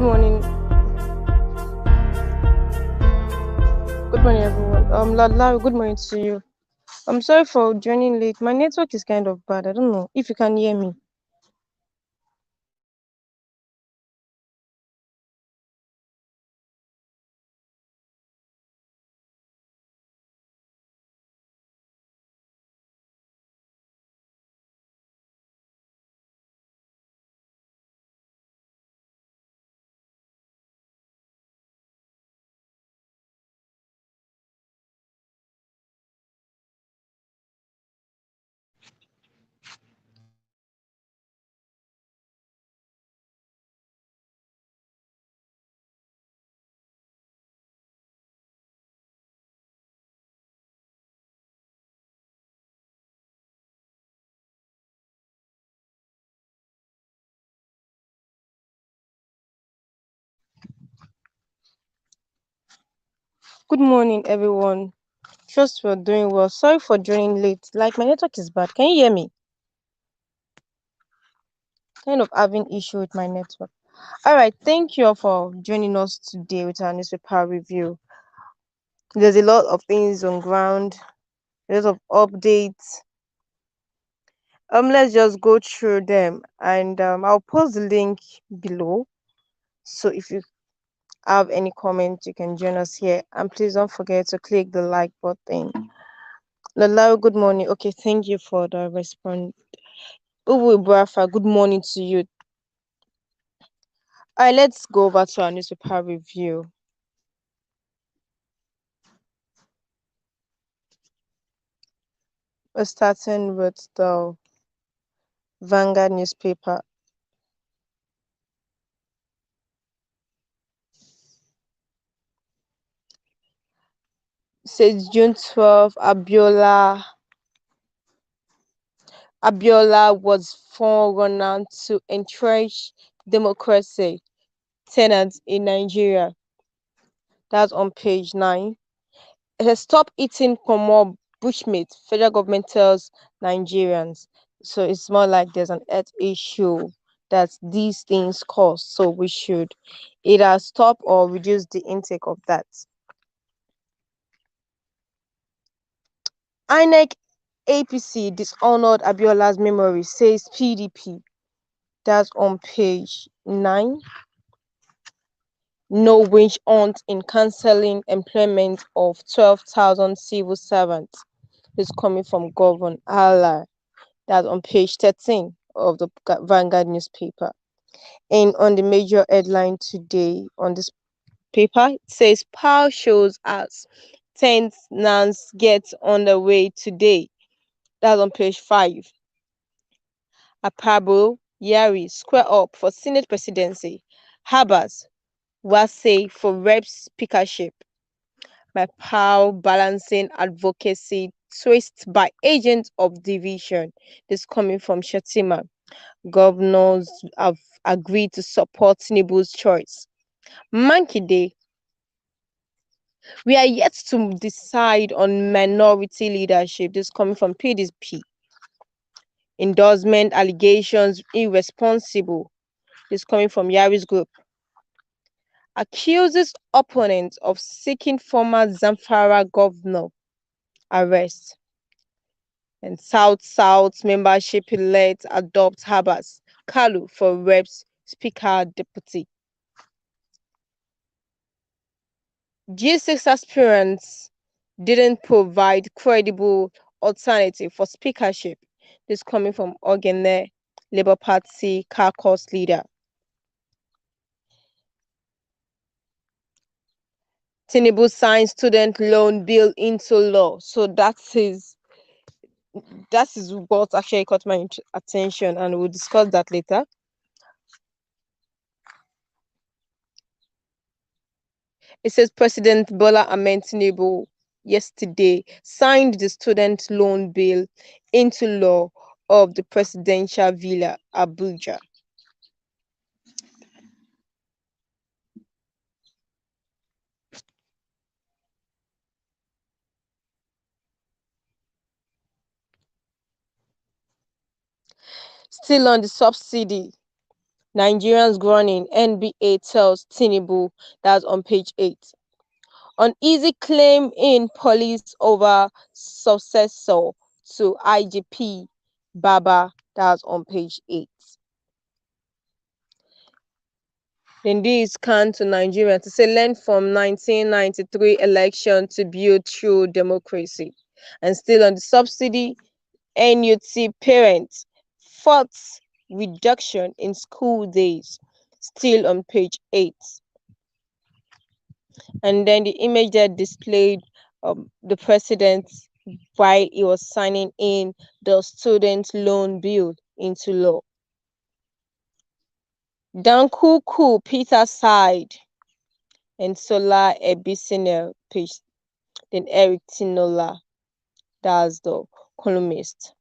Good morning. Good morning, everyone. Lala, good morning to you. I'm sorry for joining late. My network is kind of bad. I don't know if you can hear me. Good morning, everyone. Trust we're doing well. Sorry for joining late. Like, my network is bad. Can you hear me? Kind of having issue with my network. All right. Thank you all for joining us today with our newspaper review. There's a lot of things on ground, a lot of updates. Let's just go through them, and I'll post the link below. So if you have any comments, you can join us here, and please don't forget to click the like button. Lala, good morning. Okay, thank you for the response. Uwe Brafa, good morning to you. All right, let's go over to our newspaper review. We're starting with the Vanguard newspaper. It says June 12, Abiola was forerunner to entrench democracy tenants in Nigeria. That's on page 9. It says stop eating pomo bushmeat, federal government tells Nigerians. So it's more like there's an health issue that these things cause. So we should either stop or reduce the intake of that. INEC APC dishonored Abiola's memory, says PDP. That's on page 9. No witch hunt in cancelling employment of 12,000 civil servants. Is coming from Governor Allah. That's on page 13 of the Vanguard newspaper. And on the major headline today on this paper, it says power shows as tenants get underway today. That's on page 5. Apabo, Yari square up for Senate presidency. Habas, Wase for rep speakership. My power balancing advocacy twist by agents of division. This coming from Shatima. Governors have agreed to support Tinubu's choice. Mankide, we are yet to decide on minority leadership. This coming from PDP. Endorsement allegations irresponsible. This coming from Yari's group. Accuses opponents of seeking former Zamfara governor arrest. And South membership elect adopt Habas Kalu for reps speaker deputy. G6 aspirants didn't provide credible alternative for speakership. This coming from Ogene, Labour Party caucus leader. Tinubu signed student loan bill into law. So that is what actually caught my attention, and we'll discuss that later. It says President Bola Ahmed Tinubu yesterday signed the student loan bill into law of the presidential villa, Abuja. Still on the subsidy, Nigerians groaning, NBA tells Tinubu, that's on page 8. Uneasy claim in police over successor to IGP Baba, that's on page 8. Then this can to Nigeria to say learn from 1993 election to build true democracy. And still on the subsidy, NUT parents fought reduction in school days, still on page 8. And then the image that displayed the president while he was signing in the student loan bill into law. Dankuku Peter side and Sola Ebisinel page. Then Eric Tinola, that's the columnist.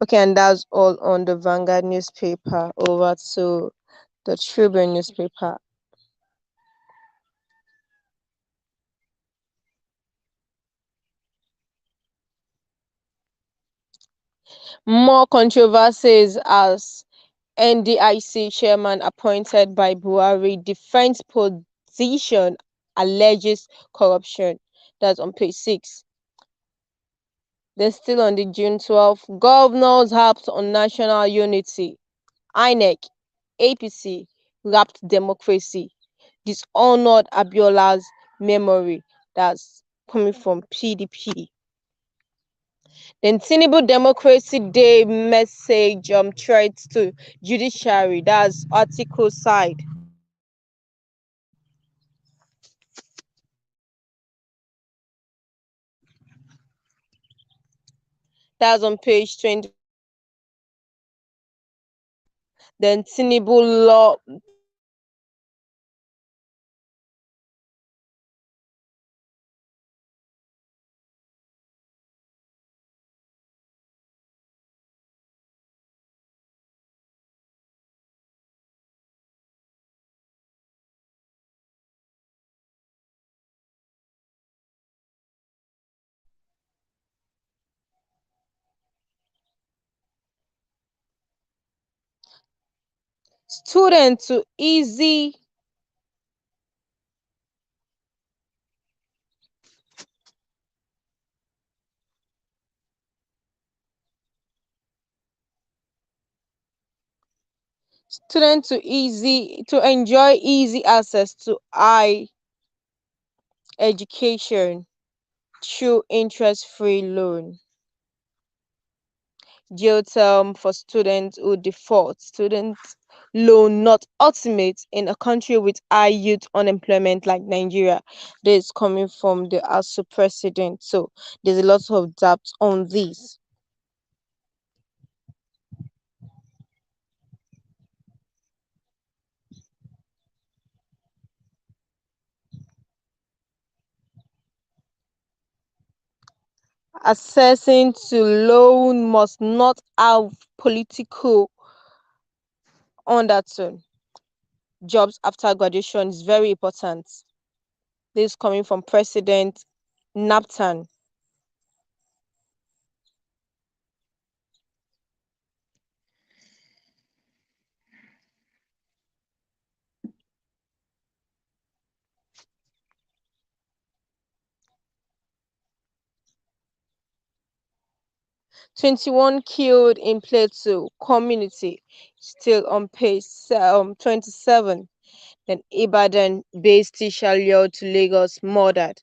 Okay, and that's all on the Vanguard newspaper. Over to the Tribune newspaper. More controversies as NDIC chairman appointed by Buhari defends position alleges corruption. That's on page 6. Then still on the June 12th, governors harped on national unity. INEC, APC, wrapped democracy, dishonored Abiola's memory. That's coming from PDP. Then Tinubu Democracy Day message threats to judiciary. That's article side. That's on page 20. Then Tinubu law student to easy student to enjoy easy access to high education through interest-free loan. Jail term for students who default. Student loan not ultimate in a country with high youth unemployment like Nigeria. This is coming from the ASU president. So there's a lot of doubt on this. Accessing to loan must not have political undertone. Jobs after graduation is very important. This is coming from President Naptan. 21 killed in Plateau community, still on page 27. Then Ibadan-based teacher lured to Lagos murdered.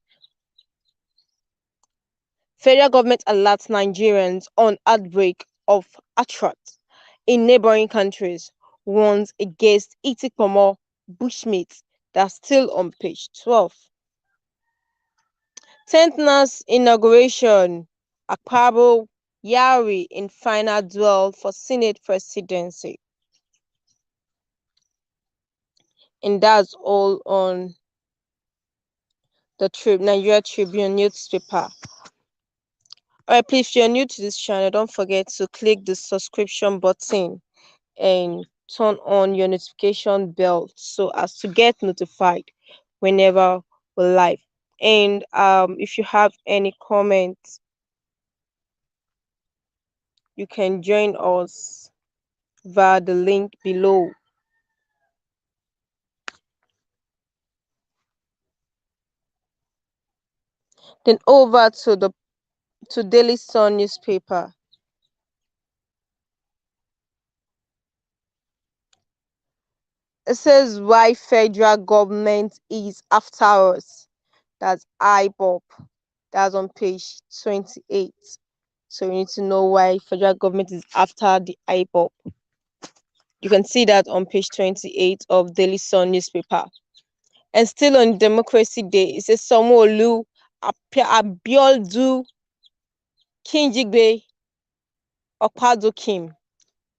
Federal government alerts Nigerians on outbreak of anthrax in neighboring countries. Warns against eating pomo bushmeat. That's still on page 12. 10th NAS inauguration. Akpabo Yari in final duel for Senate presidency. And that's all on the Nigeria Tribune newspaper. Alright, please, if you're new to this channel, don't forget to click the subscription button and turn on your notification bell so as to get notified whenever we're live. And if you have any comments, you can join us via the link below. Then over to Daily Sun newspaper. It says why federal government is after us. That's Ipob. That's on page 28. So you need to know why federal government is after the Ipob. You can see that on page 28 of Daily Sun newspaper. And still on Democracy Day, it says Sanwo-Olu, Abiodun, Kinjigbe, Okpadokim,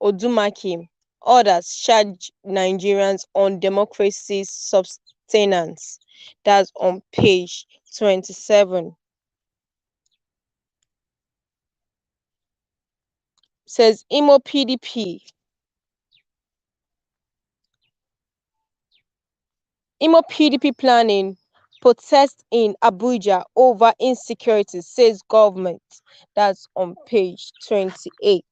Odumakim, others charge Nigerians on democracy's sustenance. That's on page 27. Says Imo PDP. Imo PDP planning protest in Abuja over insecurity, says government. That's on page 28.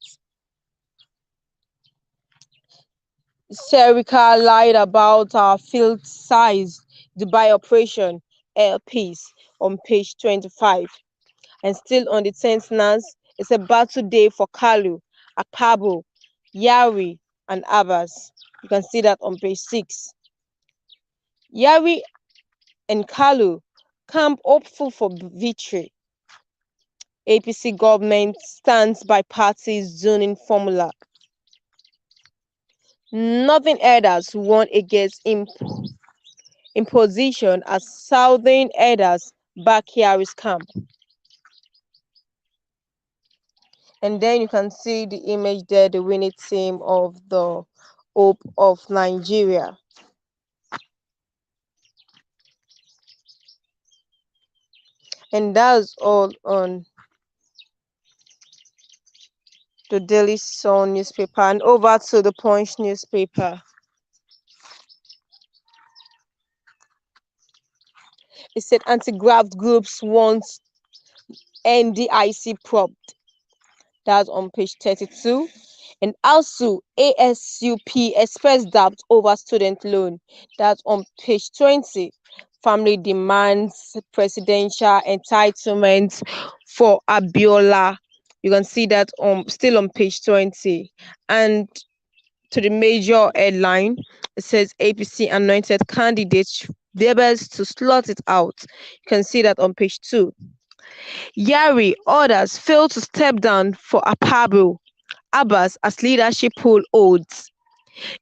Serica lied about our field size Dubai operation LPs on page 25. And still on the 10th Nance, it's a battle day for Kalu, Akpabo, Yari, and Abbas. You can see that on page 6. Yari and Kalu camp hopeful for victory. APC government stands by party zoning formula. Northern elders warn against imposition as Southern elders back Yari's camp. And then you can see the image there, the winning team of the Hope of Nigeria. And that's all on the Daily Sun newspaper. And over to the Punch newspaper. It said anti-graft groups want NDIC probed. That's on page 32. And also ASUP expressed doubt over student loan. That's on page 20. Family demands presidential entitlement for Abiola. You can see that still on page 20. And to the major headline, it says APC anointed candidates rebels to slot it out. You can see that on page 2. Yari orders fail to step down for Apabo. Abbas as leadership poll holds.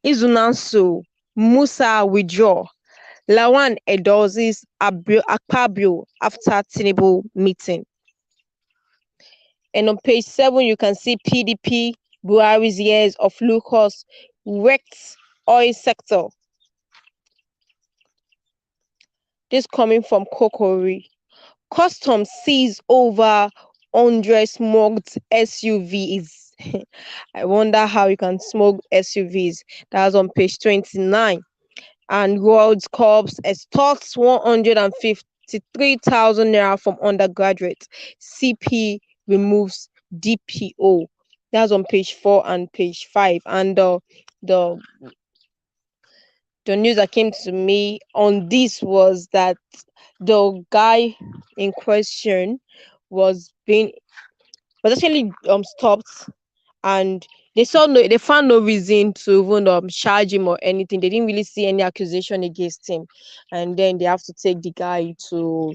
Izunanso, Musa withdraw. Lawan endorses Akpabio after Tinubu meeting. And on page 7, you can see PDP Buhari's years of low-cost wrecked oil sector. This coming from Kokori. Customs sees over 100 smoked SUVs. I wonder how you can smoke SUVs. That's on page 29. And World Cups extorts 153,000 naira from undergraduates. CP removes DPO. That's on page 4 and page 5. And the news that came to me on this was that the guy in question was actually stopped, and they found no reason to even charge him or anything. They didn't really see any accusation against him, and then they have to take the guy to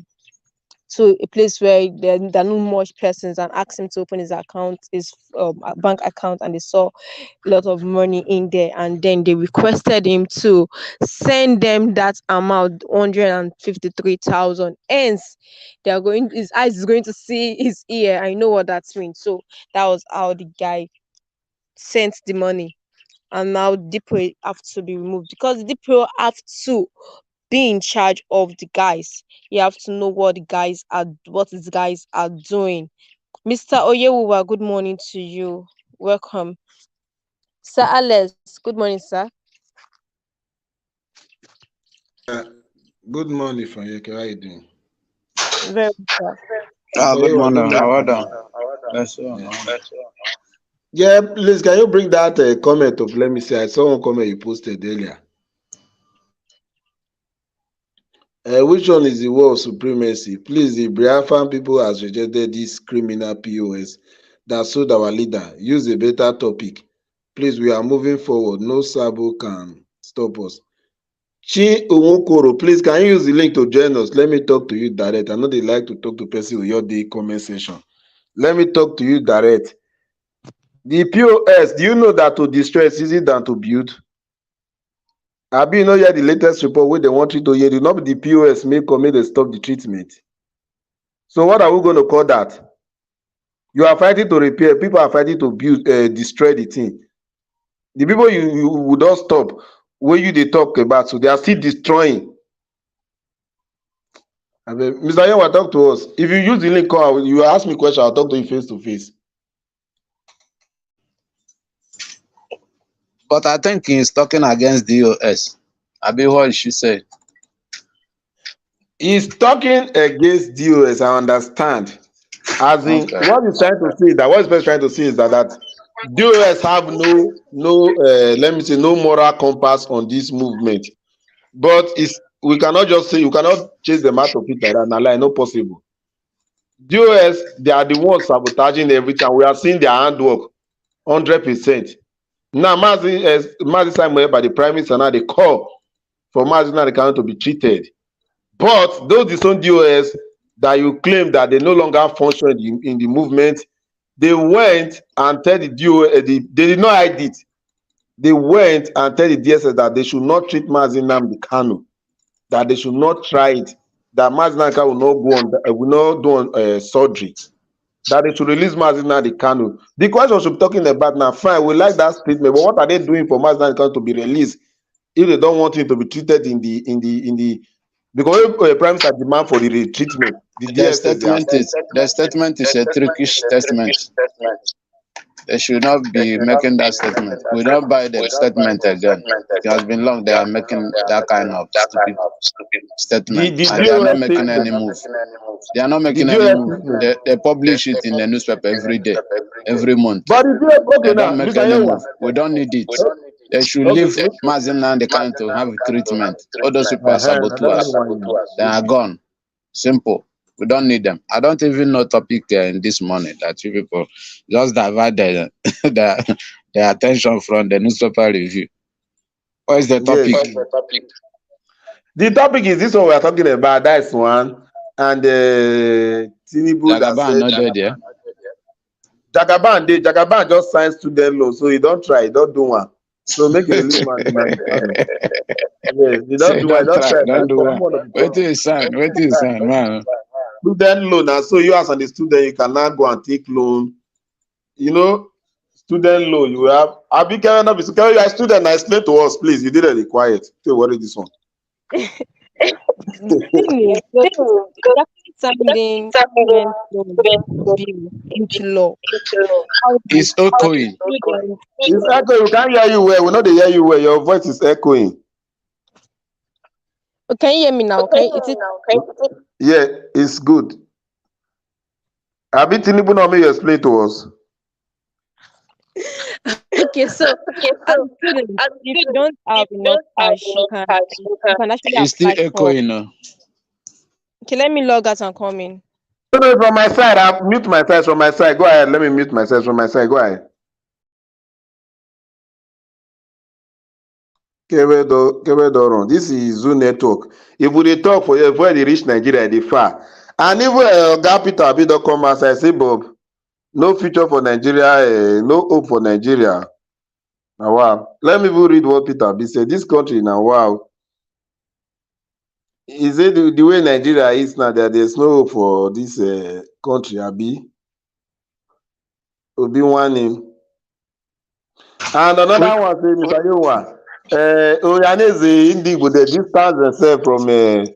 a place where there are not much persons and ask him to open his bank account, and they saw a lot of money in there, and then they requested him to send them that amount 153,000. Hence his eyes is going to see his ear. I know what that means. So that was how the guy sent the money, and now depot have to be removed because depot have to be in charge of the guys. You have to know what these guys are doing. Mr. Oyewuwa, good morning to you. Welcome. Sir Alex, good morning, sir. Good morning from you. How are you doing? Very good, sir. Good morning. How are you? That's all. Yeah. Yeah, please, can you bring that comment of, let me see, I saw one comment you posted earlier. Which one is the war of supremacy? Please, the Biafran people has rejected this criminal POS that sold our leader. Use a better topic. Please, we are moving forward. No sabo can stop us. Chi Onwokoro, please, can you use the link to join us? Let me talk to you direct. I know they like to talk to person with your day comment section. Let me talk to you direct. The POS, do you know that to destroy is easier than to build? Abi you no hear the latest report wey dem wan treat Oyedepo, no be the POS make come make dem stop the treatment. So what are we going to call that? You are fighting to repair, people are fighting to build, destroy the thing. The people you would not stop wey you dey talk about, so they are still destroying. Abeg, Mr. Yewa, talk to us. If you use the link come, you ask me question, I'll talk to you face to face. But I think he's talking against DOS. Abi, what she say? He's talking against DOS, I understand. As in, Okay. what he's trying to say is that what he's trying to say is that DOS have no let me say no moral compass on this movement. But it's we cannot just say you cannot chase them out of it like that. Nah, like no possible. DOS, they are the ones sabotaging everything. We are seeing their handwork 100%. Now, Mazi Simon by the Prime Minister now they call for Mazi Nnamdi to be treated. But those disowned DOS that you claim that they no longer function in the movement, they went and tell the DOS, they did not hide it. They went and tell the DSS that they should not treat Mazi Nnamdi Kanu, that they should not try it, that Mazi Nnamdi Kanu will not do surgery, that they should release Mazi Nnamdi Kanu. The question we should be talking about now, fine, we like that statement, but what are they doing for Mazi Nnamdi Kanu to be released if they don't want him to be treated in the because if Prime Minister demand for the treatment, the DSS they accept. The statement is a trickish statement. They should not be making that statement. We don't buy the statement again. It has been long they are making that kind of stupid statement, The and they are not DOS making any statement, move. They are not the making any DOS move. statement. They publish it in the newspaper every day, every month. But the DOS, okay They now, don't make Mr. any Yewa, move. We don't need it. They should okay, leave Mazin Nnamdi Kanu to have treatment. All those people are now that's saboteurs. what I want. They are gone. Simple. We don't need them. I don't even know topic in this morning that you people just divert their attention from the newspaper review. What is the Yes. topic? The topic is this one we are talking about. That's one. And Tinubu that Jagaban said not dead there. Jagaban just signed student loan, so he don't try, he don't do one. So make it release man in the Kano. Yes, he don't Say do one, he don't don't try, try. don't do one. One of the Wait till you sign, man. student loan, and so you as an student, you can now go and take loan. You know, student loan, you have. I'll be carrying up. You are a student. Now explain to us, please. You didn't be quiet. Don't worry this one. The thing is, they actually signed in student loan bill into law. How the It's echoing. students, It's echoing. We can't hear you well. We know they hear you well. Your voice is echoing. oh, can you hear me now? Can you, is it Yeah, it's good. Abi Tinubu now make you explain to us. okay? So as a student, if you don't have enough cash, you can actually It's still apply for. echoing now. Okay, let me log out and come in. No, no, from my side. I'll mute my side from my side. Go ahead. Let me mute myself from my side. Go ahead. Kevedoron. This is Zoo Network. If we dey talk for here, before they reach Nigeria, they far. And even Oga Peter Abi don come outside say, Bob, no future for Nigeria, no hope for Nigeria. Now, wow. Let me even read what Peter Abi said. This country now, wow. He said the way Nigeria is now, that there's no hope for this country, Abi. Obi one name. And another one say, Mr. Yewa, Oyaneze Indigo, they distance themselves from the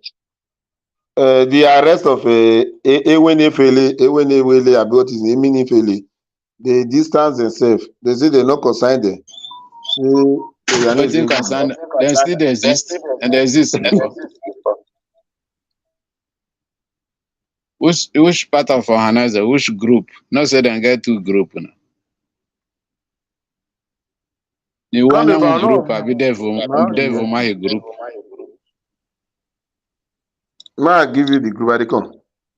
arrest of Ewenefele, Abi what is it, Eminifele. They distance themselves. They say they not consign them. Say Oyaneze Waiting Indigo. concern. They still exist, and they exist before. Which part of organizer? Which group? No say they get two group now. Iwu Come if anyanwụ I group know. abi Devu Mahi group. Ma give you the group. I dey come.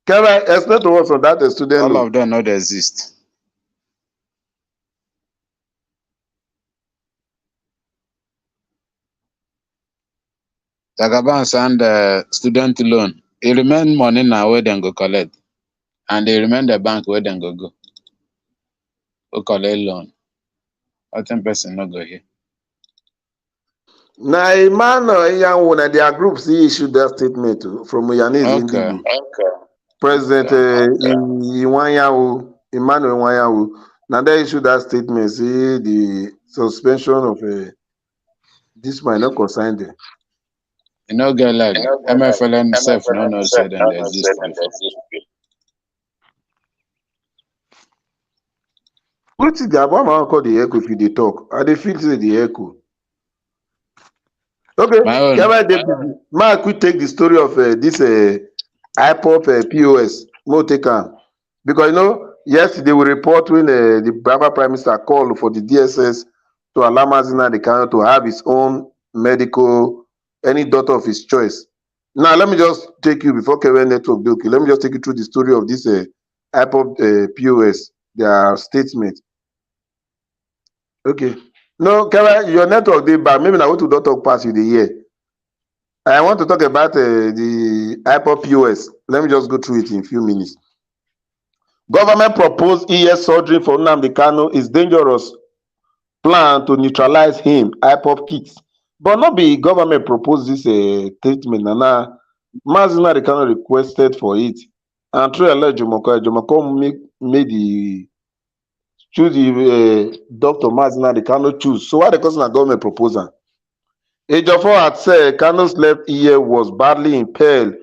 Kevin, explain to us on that student All loan. of them not exist. Jagabans and student loan. E remain money now where dem go collect, and e remain the bank where dem go collect loan. Nothing person no go here. Na Emmanuel Iyanwo na their group see issued that statement from Oyanese Okay. Indigo. President Iwanyanwo, Emmanuel Iwanyanwo. Now they issued that statement say the suspension of this might not concern them. You no get leg. MFLN self no know say dem dey exist before. Which is the about my call the echo if you dey talk? I dey feel say the echo. Okay, My own. Kevin Deputy, ma quick take the story of this Ipob POS. Mo take am because you know yesterday we report when the Baba Prime Minister called for the DSS to allow Mazina the Kano to have his own medical any doctor of his choice. Now let me just take you before Kevin Network do okay. Let me just take you through the story of this Ipob POS, their statement. Okay. No, Kevin, your network dey bad. Maybe na go to doctor pass you dey hear. I want to talk about the Ipob POS. Let me just go through it in a few minutes. Government proposed ES surgery for Nnamdi Kanu is dangerous plan to neutralize him, Ipob kits. But not be government propose this statement. Nana Mazi Nnamdi Kanu requested for it. And through Jomoko made the choose the Dr. Mazi Nnamdi Kanu choose. So why the question na government proposal? Ejiofor had said Kanu's left ear was badly impaired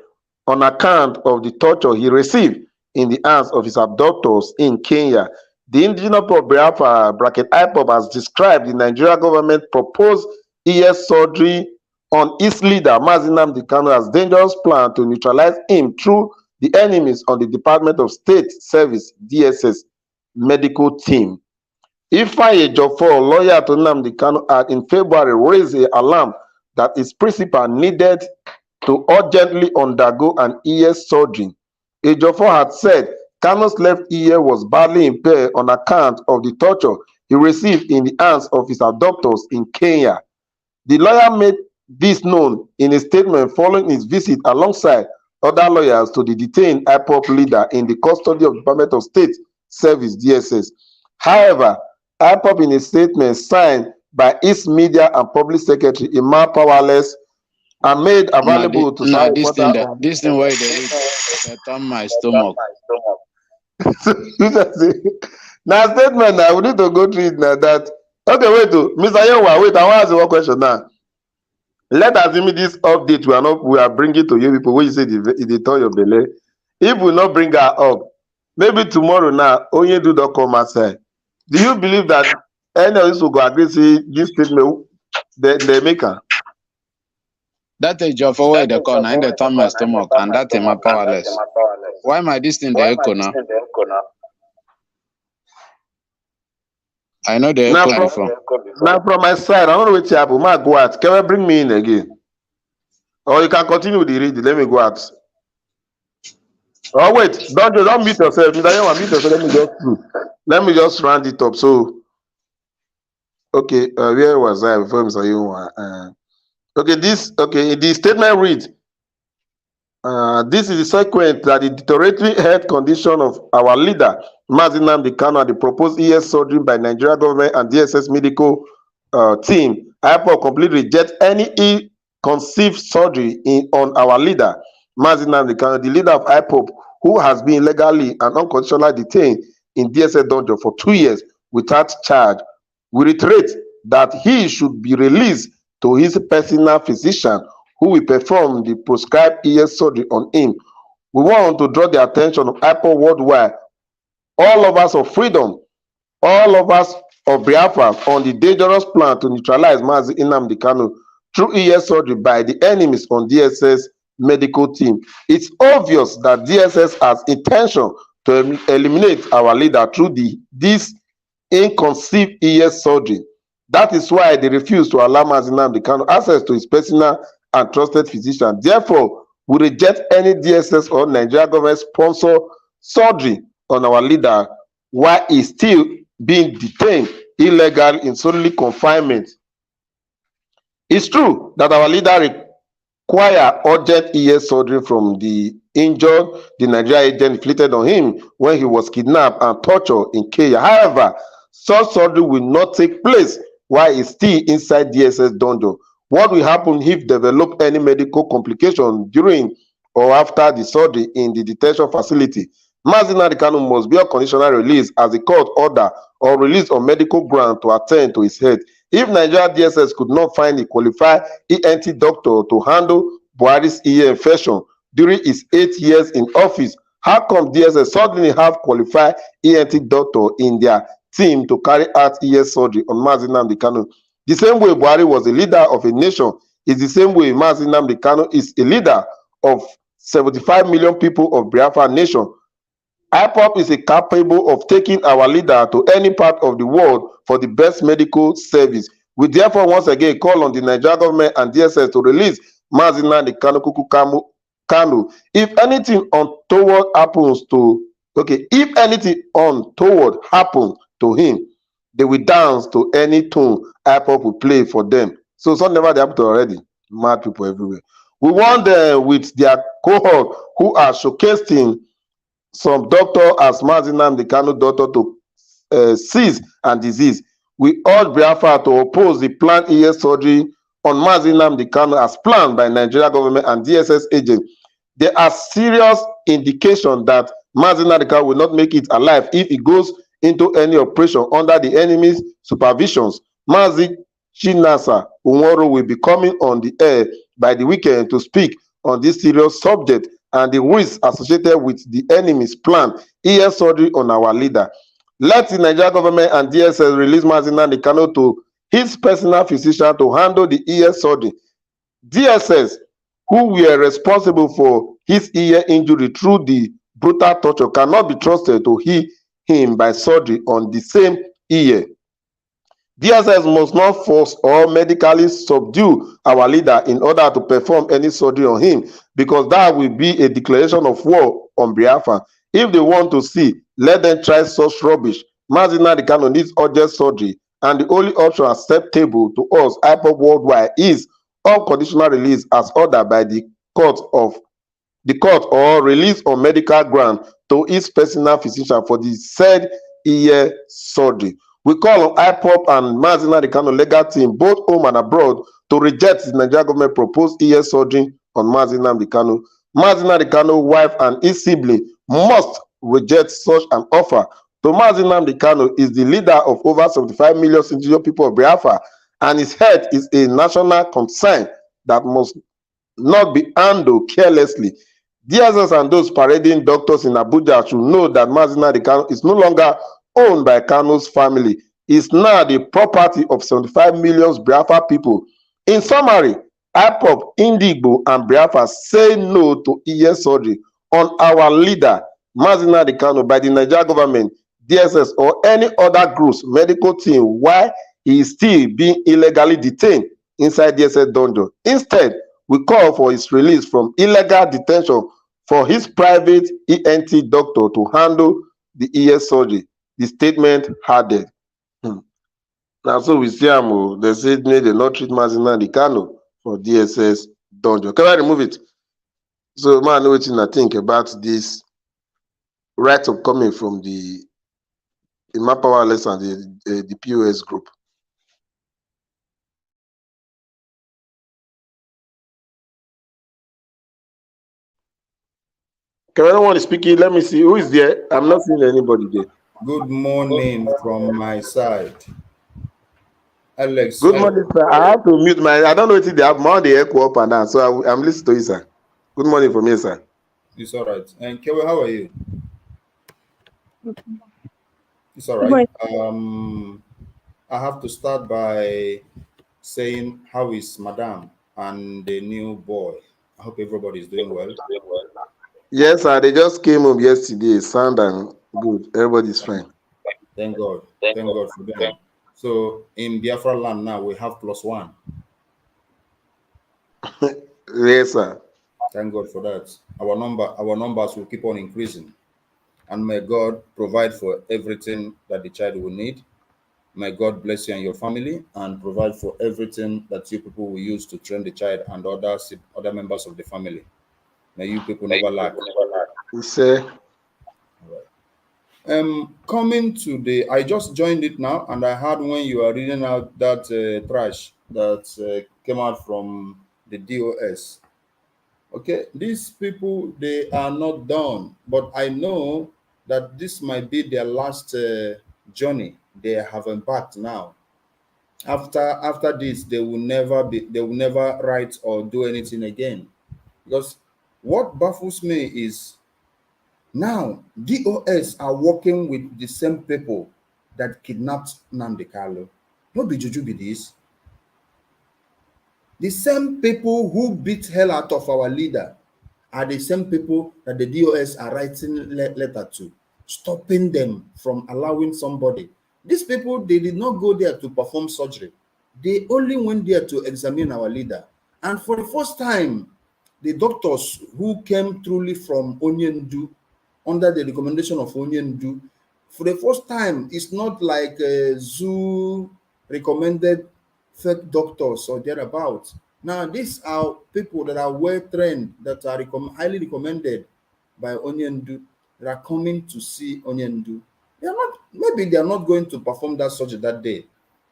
on account of the torture he received in the hands of his abductors in Kenya. The indigenous of Biafra bracket Ipob has described the Nigerian government proposed ear surgery on its leader Mazi Nnamdi Kanu as dangerous plan to neutralize him through the enemies on the Department of State Service DSS medical team. Ifeanyi Ejiofor, lawyer to Nnamdi Kanu, had in February raised an alarm that his principal needed to urgently undergo an ear surgery. Ejiofor had said Kanu's left ear was badly impaired on account of the torture he received in the hands of his abductors in Kenya. The lawyer made this known in a statement following his visit alongside other lawyers to the detained Ipob leader in the custody of the Department of State Service DSS. However, Ipob in a statement signed by its media and public secretary Emma Powerless and made available to some reporter on This thing where they read, they turn my stomach. now statement now we need to go through it now that okay wait Mr. Yewa, wait, I want to ask you one question now. Let us give me this update we are bringing to you people when you say they turn your belly. If we not bring her up, maybe tomorrow now only do not come outside. Do you believe that any of this will go agree say this statement they make her? That is your forward the corner in the turn my stomach and that is my powerless. Why my this thing the echo now? I know the echo before. Now from my side, I don't know which happen. Ma go out. Can you bring me in again? Or you can continue with the reading. Let me go out. Oh wait, don't mute yourself. Mr. Yewa, mute yourself. Let me just round it up. So okay, where was I before Mr. Yewa? Okay, the statement reads. This is the sequence that the deteriorating health condition of our leader, Mazi Nnamdi Kanu, and the proposed ear surgery by Nigeria government and DSS medical team. Ipob completely reject any ill-conceived surgery on our leader, Mazi Nnamdi Kanu, the leader of Ipob, who has been illegally and unconditionally detained in DSS dungeon for 2 years without charge. We reiterate that he should be released to his personal physician who will perform the prescribed ear surgery on him. We want to draw the attention of Ipob worldwide, all of us of freedom, all of us of Biafra on the dangerous plan to neutralize Mazi Nnamdi Kanu through ear surgery by the enemies on DSS medical team. It's obvious that DSS has intention to eliminate our leader through this inconceived ear surgery. That is why they refuse to allow Mazi Nnamdi Kanu access to his personal and trusted physician. Therefore, we reject any DSS or Nigeria government sponsor surgery on our leader while he's still being detained illegal in solitary confinement. It's true that our leader require urgent ear surgery from the injured the Nigeria agent inflicted on him when he was kidnapped and tortured in Kenya. However, such surgery will not take place while he's still inside DSS dungeon. What will happen if develop any medical complication during or after the surgery in the detention facility? Mazi Nnamdi Kanu must be on conditional release as the court order or release on medical ground to attend to his health. If Nigeria DSS could not find a qualified ENT doctor to handle Buhari's ear infection during his 8 years in office, how come DSS suddenly have qualified ENT doctor in their team to carry out ear surgery on Mazi Nnamdi Kanu? The same way Buhari was a leader of a nation is the same way Mazi Nnamdi Kanu is a leader of 75 million people of Biafra nation. Ipob is capable of taking our leader to any part of the world for the best medical service. We therefore once again call on the Nigeria government and DSS to release Mazi Nnamdi Kanu. If anything untoward happens to him, they will dance to any tune Ipob will play for them. So some never they happen to already. Mad people everywhere. We want them with their cohort who are showcasing some doctor as Mazi Nnamdi Kanu doctor to cease and disease. We urge Biafra to oppose the planned ear surgery on Mazi Nnamdi Kanu as planned by Nigeria government and DSS agents. There are serious indications that Mazi Nnamdi Kanu will not make it alive if he goes into any operation under the enemy's supervisions. Mazi Chinasa Unworo will be coming on the air by the weekend to speak on this serious subject and the risks associated with the enemy's plan ear surgery on our leader. Let the Nigeria government and DSS release Mazi Nnamdi Kanu to his personal physician to handle the ear surgery. DSS, who were responsible for his ear injury through the brutal torture, cannot be trusted to heal him by surgery on the same ear. DSS must not force or medically subdue our leader in order to perform any surgery on him, because that will be a declaration of war on Biafra. If they want to see, let them try such rubbish. Mazi Nnamdi Kanu needs urgent surgery, and the only option acceptable to us, Ipob worldwide, is unconditional release as ordered by the court or release on medical ground to his personal physician for the said ear surgery. We call on Ipob and Mazi Nnamdi Kanu legal team, both home and abroad, to reject the Nigeria government proposed ear surgery on Mazi Nnamdi Kanu. Mazi Nnamdi Kanu's wife and his sibling must reject such an offer. To Mazi Nnamdi Kanu is the leader of over 75 million indigenous people of Biafra, and his health is a national concern that must not be handled carelessly. DSS and those parading doctors in Abuja should know that Mazi Nnamdi Kanu is no longer owned by Kanu's family. Is now the property of 75 million Biafra people. In summary, Ipob, Indigbo, and Biafra say no to ear surgery on our leader, Mazi Nnamdi Kanu, by the Nigeria government, DSS, or any other group's medical team while he is still being illegally detained inside DSS dungeon. Instead, we call for his release from illegal detention for his private ENT doctor to handle the ear surgery. The statement added. Now, so we see they said they not treat Mazi Nnamdi Kanu for DSS dungeon. Can I remove it? So, man, I know what I think about this right up coming from the Imam Powerless and the POS group. Can anyone speaking? Let me see who is there. I'm not seeing anybody there. Good morning from my side. Alex. Good morning, sir. I have to mute my. I don't know if they have more the echo up and down, so I'm listening to you, sir. Good morning from here, sir. It's all right. And Kewe, how are you? It's all right. I have to start by saying how is Madame and the new boy. I hope everybody is doing well. Yes, sir. They just came home yesterday. Sound and good. Everybody's fine. Thank God. Thank God for them. So in Biafra land now, we have +1. Yes, sir. Thank God for that. Our numbers will keep on increasing. And may God provide for everything that the child will need. May God bless you and your family and provide for everything that you people will use to train the child and other members of the family. May you people never lack. He said, Coming to I just joined it now, and I heard when you are reading out that trash that came out from the DOS. Okay, these people, they are not done, but I know that this might be their last journey they have embarked now. After this, they will never write or do anything again. Because what baffles me is now DOS are working with the same people that kidnapped Nnamdi Kanu. No be juju be this. The same people who beat hell out of our leader are the same people that the DOS are writing letter to, stopping them from allowing somebody. These people, they did not go there to perform surgery. They only went there to examine our leader. And for the first time, the doctors who came truly from Onyendu, under the recommendation of Onyendu, for the first time, it's not like zoo recommended fake doctors or thereabouts. Now, these are people that are well trained, that are highly recommended by Onyendu, that are coming to see Onyendu. They are not, maybe they are not going to perform that surgery that day,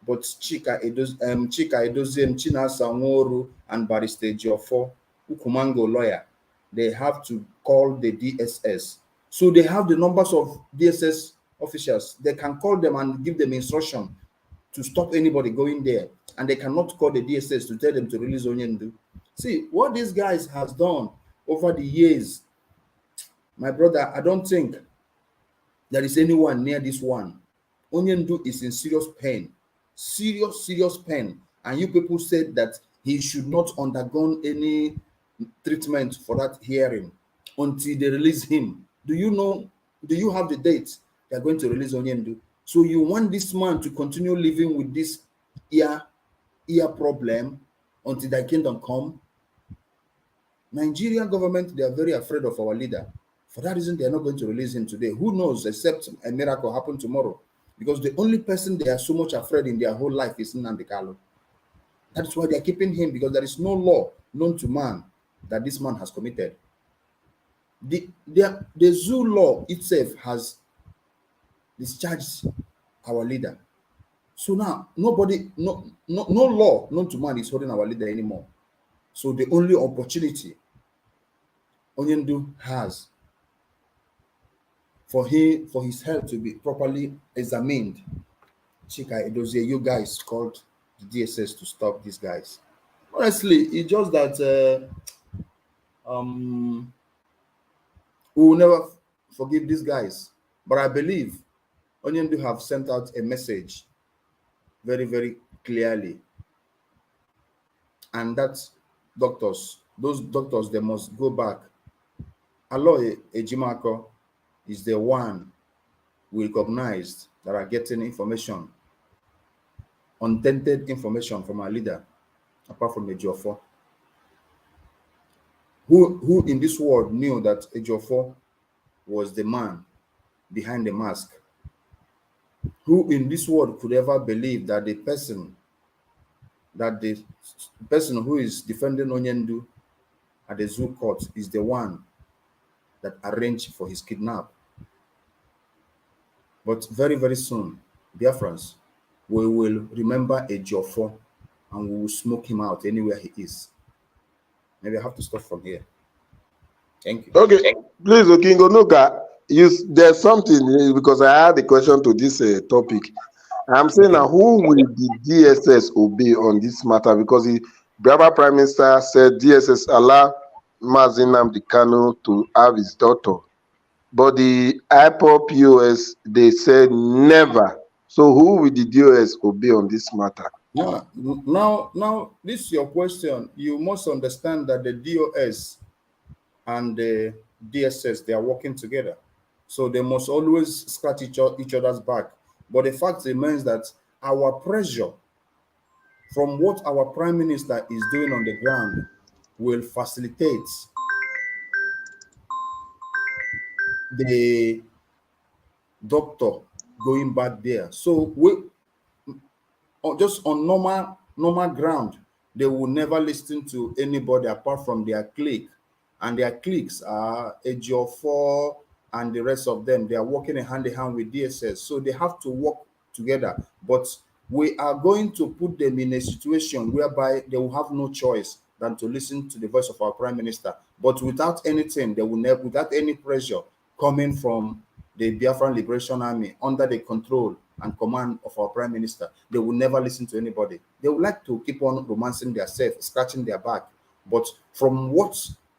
but Chika Edoziem, Chinasa Nworu, and Barrister Jiofo, Ukumango lawyer, they have to call the DSS. So they have the numbers of DSS officials. They can call them and give them instruction to stop anybody going there. And they cannot call the DSS to tell them to release Onyendu. See, what these guys has done over the years, my brother, I don't think there is anyone near this one. Onyendu is in serious pain. Serious pain. And you people said that he should not undergo any treatment for that hearing until they release him. Do you have the date they are going to release Onyendu? So you want this man to continue living with this ear problem until thy kingdom come? Nigerian government, they are very afraid of our leader. For that reason, they are not going to release him today. Who knows, except a miracle happen tomorrow. Because the only person they are so much afraid in their whole life is Nnamdi Kanu. That's why they are keeping him, because there is no law known to man that this man has committed. The zoo law itself has discharged our leader. So now no law known to man is holding our leader anymore. So the only opportunity Onyendu has for his health to be properly examined, Chika Edozie, you guys called the DSS to stop these guys. Honestly, it's just that we will never forgive these guys. But I believe Onyendu have sent out a message very, very clearly. And that's those doctors, they must go back. Aloy Ejimako is the one we recognized that are getting information, untainted information from our leader, apart from Ejiofor. Who in this world knew that Ejiofor was the man behind the mask? Who in this world could ever believe that the person who is defending Onyendu at the zoo court is the one that arranged for his kidnap? But very, very soon, Biafrans, we will remember Ejiofor and we will smoke him out anywhere he is. Maybe I have to stop from here. Thank you. okay, please, Okingo Noka, there's something, because I had a question to this topic. I'm saying now, who will the DSS obey on this matter? Because the Biafra Prime Minister said DSS allow Mazi Nnamdi Kanu to have his daughter. But the Ipob POS, they said never. So who will the DOS obey on this matter? Now, this is your question. You must understand that the DOS and the DSS, they are working together. So they must always scratch each other's back. But the fact remains that our pressure from what our prime minister is doing on the ground will facilitate the doctor going back there. So just on normal ground, they will never listen to anybody apart from their clique, and their cliques are AGO4 and the rest of them. They are working hand in hand with DSS, so they have to work together. But we are going to put them in a situation whereby they will have no choice than to listen to the voice of our prime minister, but without anything, they will never, without any pressure coming from the Biafran Liberation Army under the control and command of our prime minister, they will never listen to anybody. They would like to keep on romancing themselves, scratching their back. But from what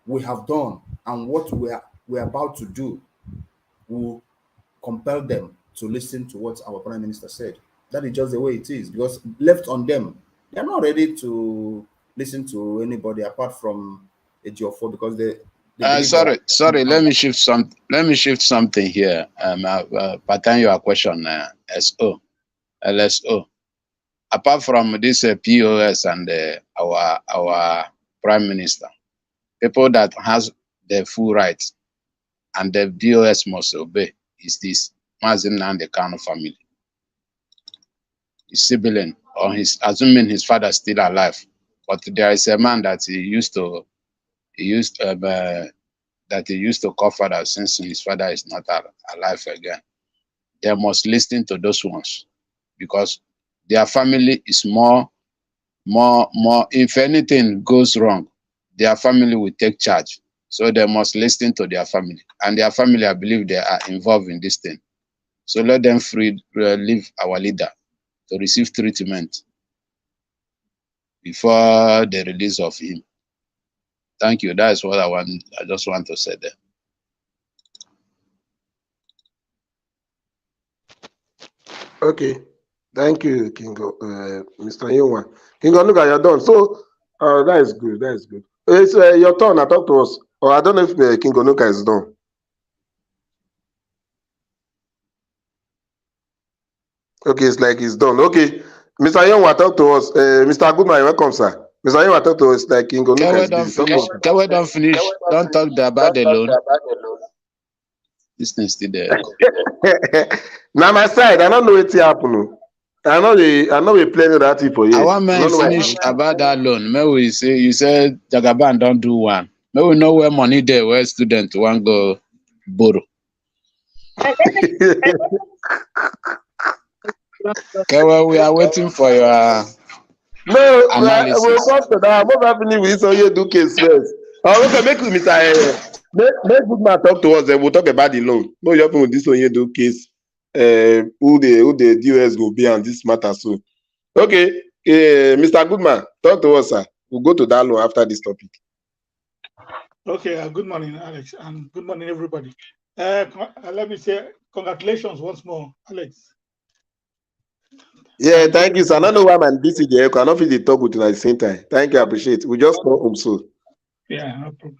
we have done and what we're about to do, will compel them to listen to what our prime minister said. That is just the way it is, because left on them, they're not ready to listen to anybody apart from a Geoffrey, because they believe that. Sorry. Let me shift something here. Pertain your question, LSO. Apart from this POS and our prime minister, people that has the full rights and the DOS must obey is this Mazin and the Kano family. His sibling, or his, assuming his father is still alive, but there is a man that he used to call father since his father is not alive again. They must listen to those ones, because their family is more. If anything goes wrong, their family will take charge. So they must listen to their family, and their family, I believe, they are involved in this thing. So let them leave our leader to receive treatment before the release of him. Thank you. That is what I just want to say there. Okay. Thank you, Kingo, Mr. Yunwa. Kingo, look at your done. So, that is good. That is good. It's your turn. Talk to us. Or I don't know if Kingo Nuka is done. Okay, it's like he's done. Okay. Mr. Yunwa, talk to us. Mr. Goodman, welcome, sir. Mr. Yunwa, talk to us. Like Kingo Nuka is busy. Don't finish. Don't talk about the loan. This thing still there. Now my side, I don't know what happened. I know we playing that for you. I want to finish about that loan. Maybe you said Jagaban don't do one. Maybe we know where money there, where students want go borrow. Okay, well, we are waiting for your analysis. We'll come to that. What happening with you do case first? Okay, make Mr. Make good man talk to us. Then we'll talk about the loan. No, you happen with this one you do case. Who the DOS go be on this matter soon. Okay, Mr. Goodman, talk to us, sir. We'll go to that loan after this topic. Okay, good morning, Alex, and good morning, everybody. Let me say congratulations once more, Alex. Yeah, thank you, sir. I don't know why I'm busy there. I cannot feel the talk with you at the same time. Thank you, I appreciate it. We just go home soon. Yeah, no problem.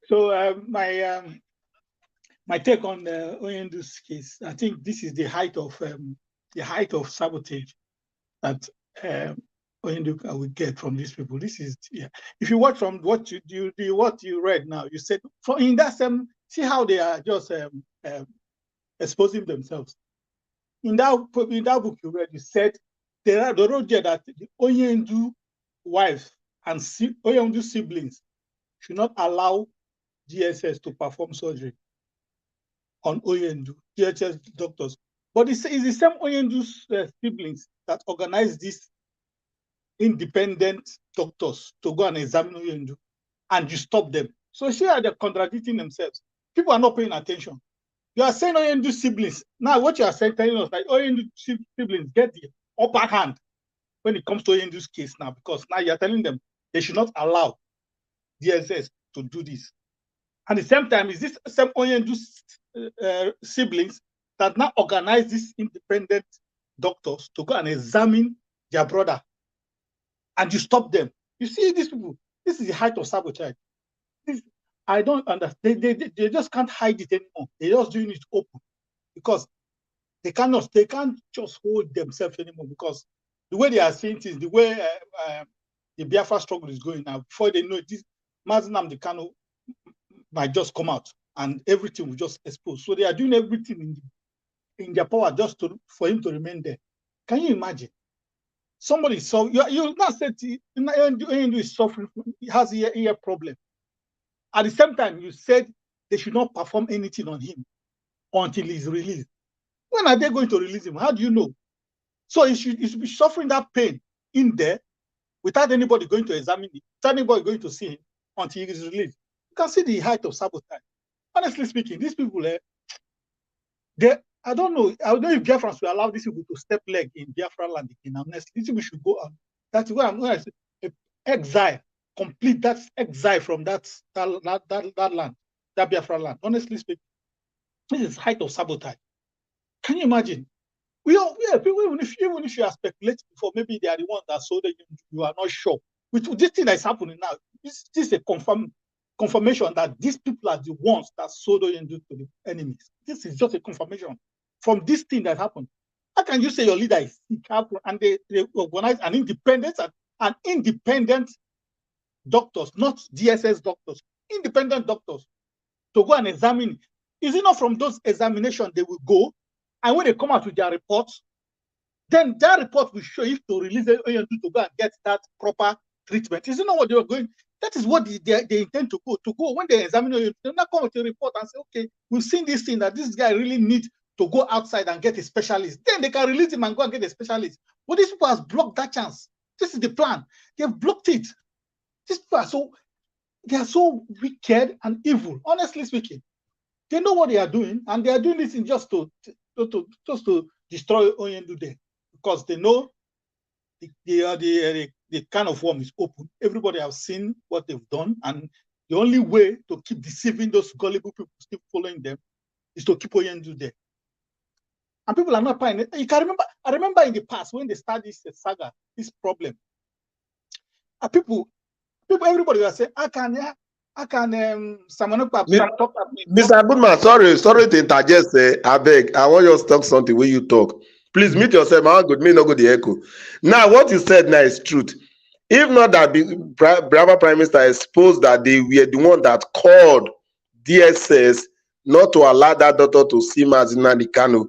So my take on the Oyendu's case, I think this is the height of sabotage that Oyendu will get from these people. This is, yeah. If you watch from what you read now, you said in that same, see how they are just exposing themselves. In that book you read, you said they wrote there that the Oyendu wife and Oyendu siblings should not allow DSS to perform surgery on Oyendu, DHS doctors. But it's the same Oyendu siblings that organize these independent doctors to go and examine Oyendu, and you stop them. So here they're contradicting themselves. People are not paying attention. You are saying Oyendu siblings. Now what you are saying, telling us, like Oyendu siblings get the upper hand when it comes to Oyendu's case now, because now you are telling them they should not allow DSS to do this. And at the same time, is this same Oyendu siblings that now organize these independent doctors to go and examine their brother, and you stop them. You see these people, this is the height of sabotage. I don't understand. They just can't hide it anymore. They're just doing it open, because They can't just hold themselves anymore, because the way they are seeing things, the way the Biafra struggle is going now, before they know it, this Mazi Nnamdi Kanu might just come out and everything will just explode. So they are doing everything in their power just for him to remain there. Can you imagine? Somebody, so you not said Oyendu is suffering, he has ear problem. At the same time, you said they should not perform anything on him until he's released. When are they going to release him? How do you know? So he should be suffering that pain in there without anybody going to examine it, without anybody going to see him until he is released. You can see the height of sabotage. Honestly speaking, these people, I don't know if Biafrans will allow these people to step leg in Biafra land again. Honestly, these people should go out. That's why I'm going to say exile, complete that exile from that land, that Biafra land. Honestly speaking, this is height of sabotage. Can you imagine? People, even if you are speculating before, maybe they are the ones that sold it, you are not sure. With this thing that is happening now, this is a confirmation that these people are the ones that sold it to the enemies. This is just a confirmation from this thing that happened. How can you say your leader is sick and they organize an independent doctors, not DSS doctors, independent doctors to go and examine? Is it not from those examinations they will go? And when they come out with their reports, then that report will show if to release Oyendu to go and get that proper treatment. Is it not what they are going? That is what they intend to go. When they examine Oyendu, they not come with a report and say, okay, we've seen this thing that this guy really needs to go outside and get a specialist. Then they can release him and go and get a specialist. But these people have blocked that chance. This is the plan. They've blocked it. These people are so wicked and evil, honestly speaking. They know what they are doing, and they are doing this in just to destroy Oyendu there, because they know the kind of worm is open. Everybody has seen what they've done, and the only way to keep deceiving those gullible people, keep following them, is to keep Oyendu there. And people are not paying it. You can remember. I remember in the past when they started this saga, this problem. Everybody was saying, "I can Mr. Goodman, sorry to interject. I beg, I want you to talk something when you talk. Please mute yourself. I want me not go the echo. Now, what you said now is truth. If not that Brava Prime Minister exposed that they were the one that called DSS not to allow that doctor to see Mazi Nnamdi Kanu,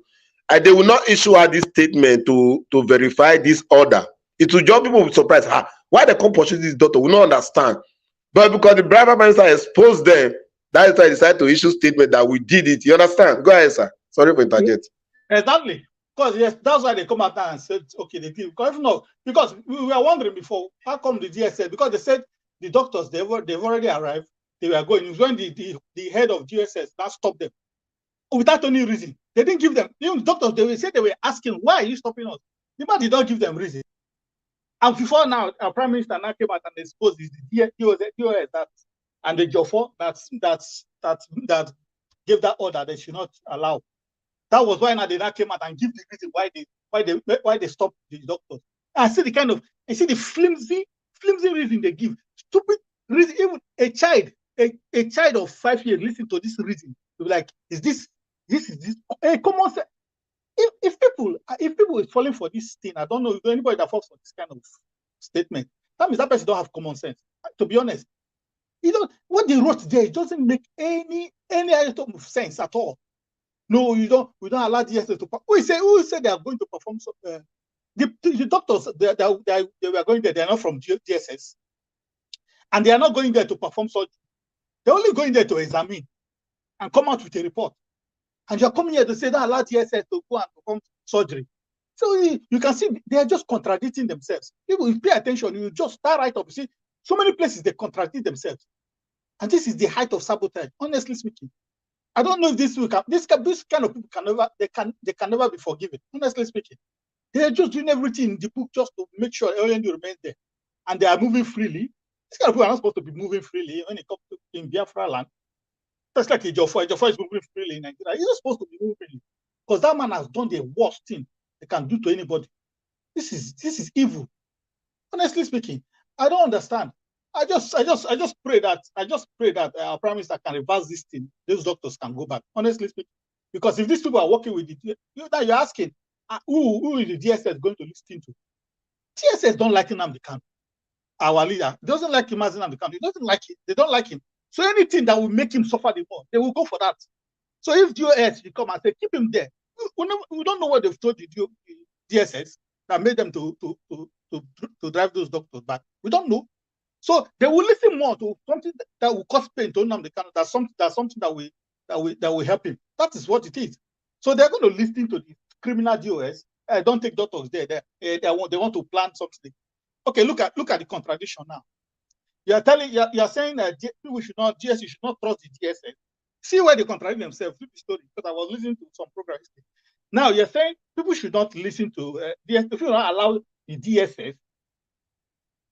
and they will not issue her this statement to verify this order. It will just people will be surprised. Why they come pursue this doctor? We don't understand. But because the Brava Prime Minister exposed them, that is why I decided to issue statement that we did it. You understand? Go ahead, sir. Sorry for interjecting. Exactly. Because yes, that's why they come out and said, okay, they did. Because if not, because we were wondering before, how come the DSS? Because they said the doctors they've already arrived, they were going. It was when the head of DSS that stopped them without any reason. They didn't give them. Even the doctors they were asking, why are you stopping us? The man did not give them reason. And before now, our Prime Minister now came out and exposed the DOS that and the Jofo that gave that order they should not allow. That was why now they now came out and give the reason why they stopped the doctors. And see the flimsy reason they give. Stupid reason. Even a child of 5 years listen to this reason. To be like, is this a common sense? If people is falling for this thing, I don't know if anybody that falls for this kind of statement. That means that person don't have common sense. To be honest, what they wrote there, it doesn't make any item of sense at all. No, we don't allow DSS to. Who said they are going to perform? The doctors they were going there. They are not from DSS, and they are not going there to perform surgery. They're only going there to examine and come out with a report. And you're coming here to say that allow DSS to go and perform surgery. So you can see they are just contradicting themselves. People, if you pay attention, you just start right up. You see, so many places they contradict themselves. And this is the height of sabotage, honestly speaking. I don't know if this kind of people can never be forgiven, honestly speaking. They are just doing everything in the book just to make sure Oyendu remains there. And they are moving freely. These kind of people are not supposed to be moving freely when it comes to in Biafra land. That's like Ejiofor is moving freely in Nigeria. He's not supposed to be moving freely. Because that man has done the worst thing they can do to anybody. This is evil. Honestly speaking, I don't understand. I just pray that our Prime Minister can reverse this thing. Those doctors can go back. Honestly speaking, Because if these people are working with you're asking, who is the DSS going to listen to? DSS don't like Nnamdi Kanu. Our leader doesn't like him as Nnamdi Kanu. He doesn't like it. They don't like him. So anything that will make him suffer the more, they will go for that. So if DOS will come and say, keep him there, we don't know what they've told the DSS that made them to drive those doctors back. We don't know. So they will listen more to something that will cause pain to Nnamdi Kanu. That's something that will help him. That is what it is. So they're going to listen to the criminal DOS. Don't take doctors there. They want to plan something. Okay, look at the contradiction now. You're saying that GSU should not trust the DSS. See where they contradict themselves with the story, because I was listening to some programs. Now you're saying people should not listen to DSS, if you not allow the DSS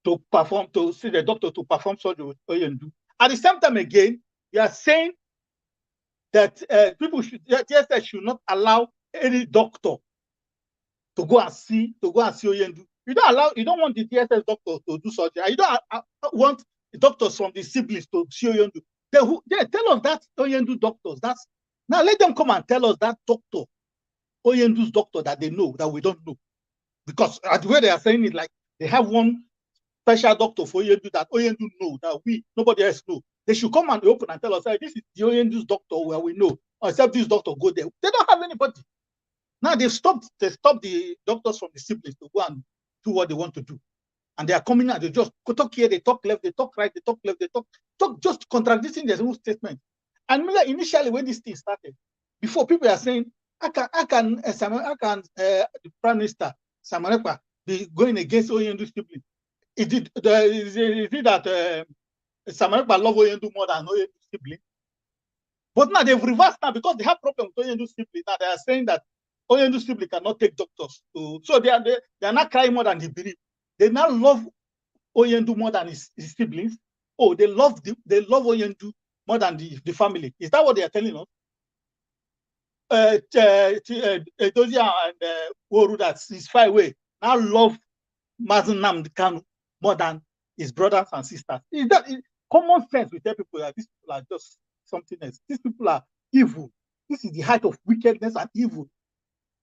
to see the doctor to perform surgery with Oyendu. At the same time again, you are saying that DSS should not allow any doctor to go and see Oyendu. You don't want the DSS doctor to do surgery. You don't want the doctors from the siblings to see Oyendu. They tell us that Oyendu doctors. Now let them come and tell us that doctor, Oyendu's doctor, that they know that we don't know. Because the way they are saying it, like they have one special doctor for Oyendu that Oyendu know that nobody else know. They should come and open and tell us, hey, this is the Oyendu's doctor where we know. Except this doctor go there. They don't have anybody. Now they stopped the doctors from the siblings to go and do what they want to do. And they are coming out, they just talk here, they talk left, they talk right, they talk left, they talk just contradicting their own statement. And initially when this thing started, before people are saying, how can the Prime Minister Samuel Ekpa be going against Oyendu sibling? Is it that Samuel Ekpa love Oyendu more than Oyendu sibling? But now they've reversed now because they have problem with Oyendu sibling. Now they are saying that Oyendu sibling cannot take doctors. So they are not crying more than they believe. They now love Oyendu more than his siblings. Oh, they love Oyendu more than the family. Is that what they are telling us? Edosia and Woru, that is far away, now love Mazen Nnamdi Kanu more than his brothers and sisters. Common sense? We tell people that these people are just something else. These people are evil. This is the height of wickedness and evil.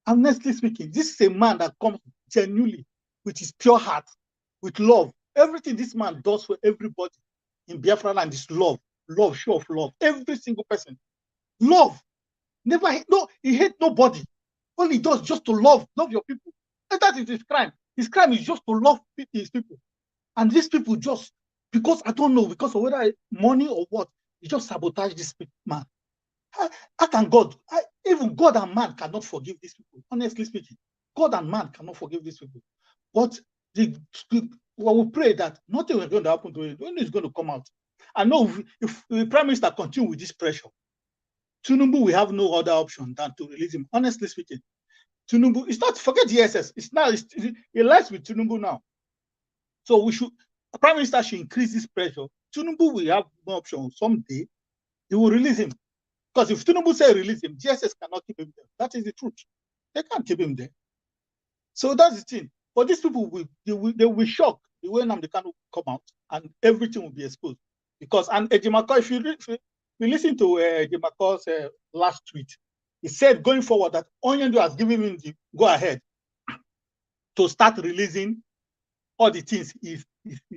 Honestly speaking, this is a man that comes genuinely with his pure heart, with love. Everything this man does for everybody in Biafra land is love, show of love. Every single person, love. He hates nobody. All he does just to love your people. And that is his crime. His crime is just to love his people. And these people just, because I don't know, because of whether money or what, he just sabotage this man. How can God, even God and man cannot forgive these people, honestly speaking. God and man cannot forgive these people. But we pray that nothing is going to happen to him. When is going to come out. I know if the Prime Minister continues with this pressure, Tinubu will have no other option than to release him. Honestly speaking, Tinubu, it's not, forget the SS. It's now, it lies with Tinubu now. So the Prime Minister should increase this pressure. Tinubu will have no option. Someday, he will release him. Because if Tinubu say release him, GSS cannot keep him there. That is the truth. They can't keep him there. So that's the thing. But these people they will be shocked the way Nnamdi Kanu will come out and everything will be exposed. Because, and Ejimako, if you listen to Ejimako's last tweet, he said going forward that Oyendu has given him the go ahead to start releasing all the things he's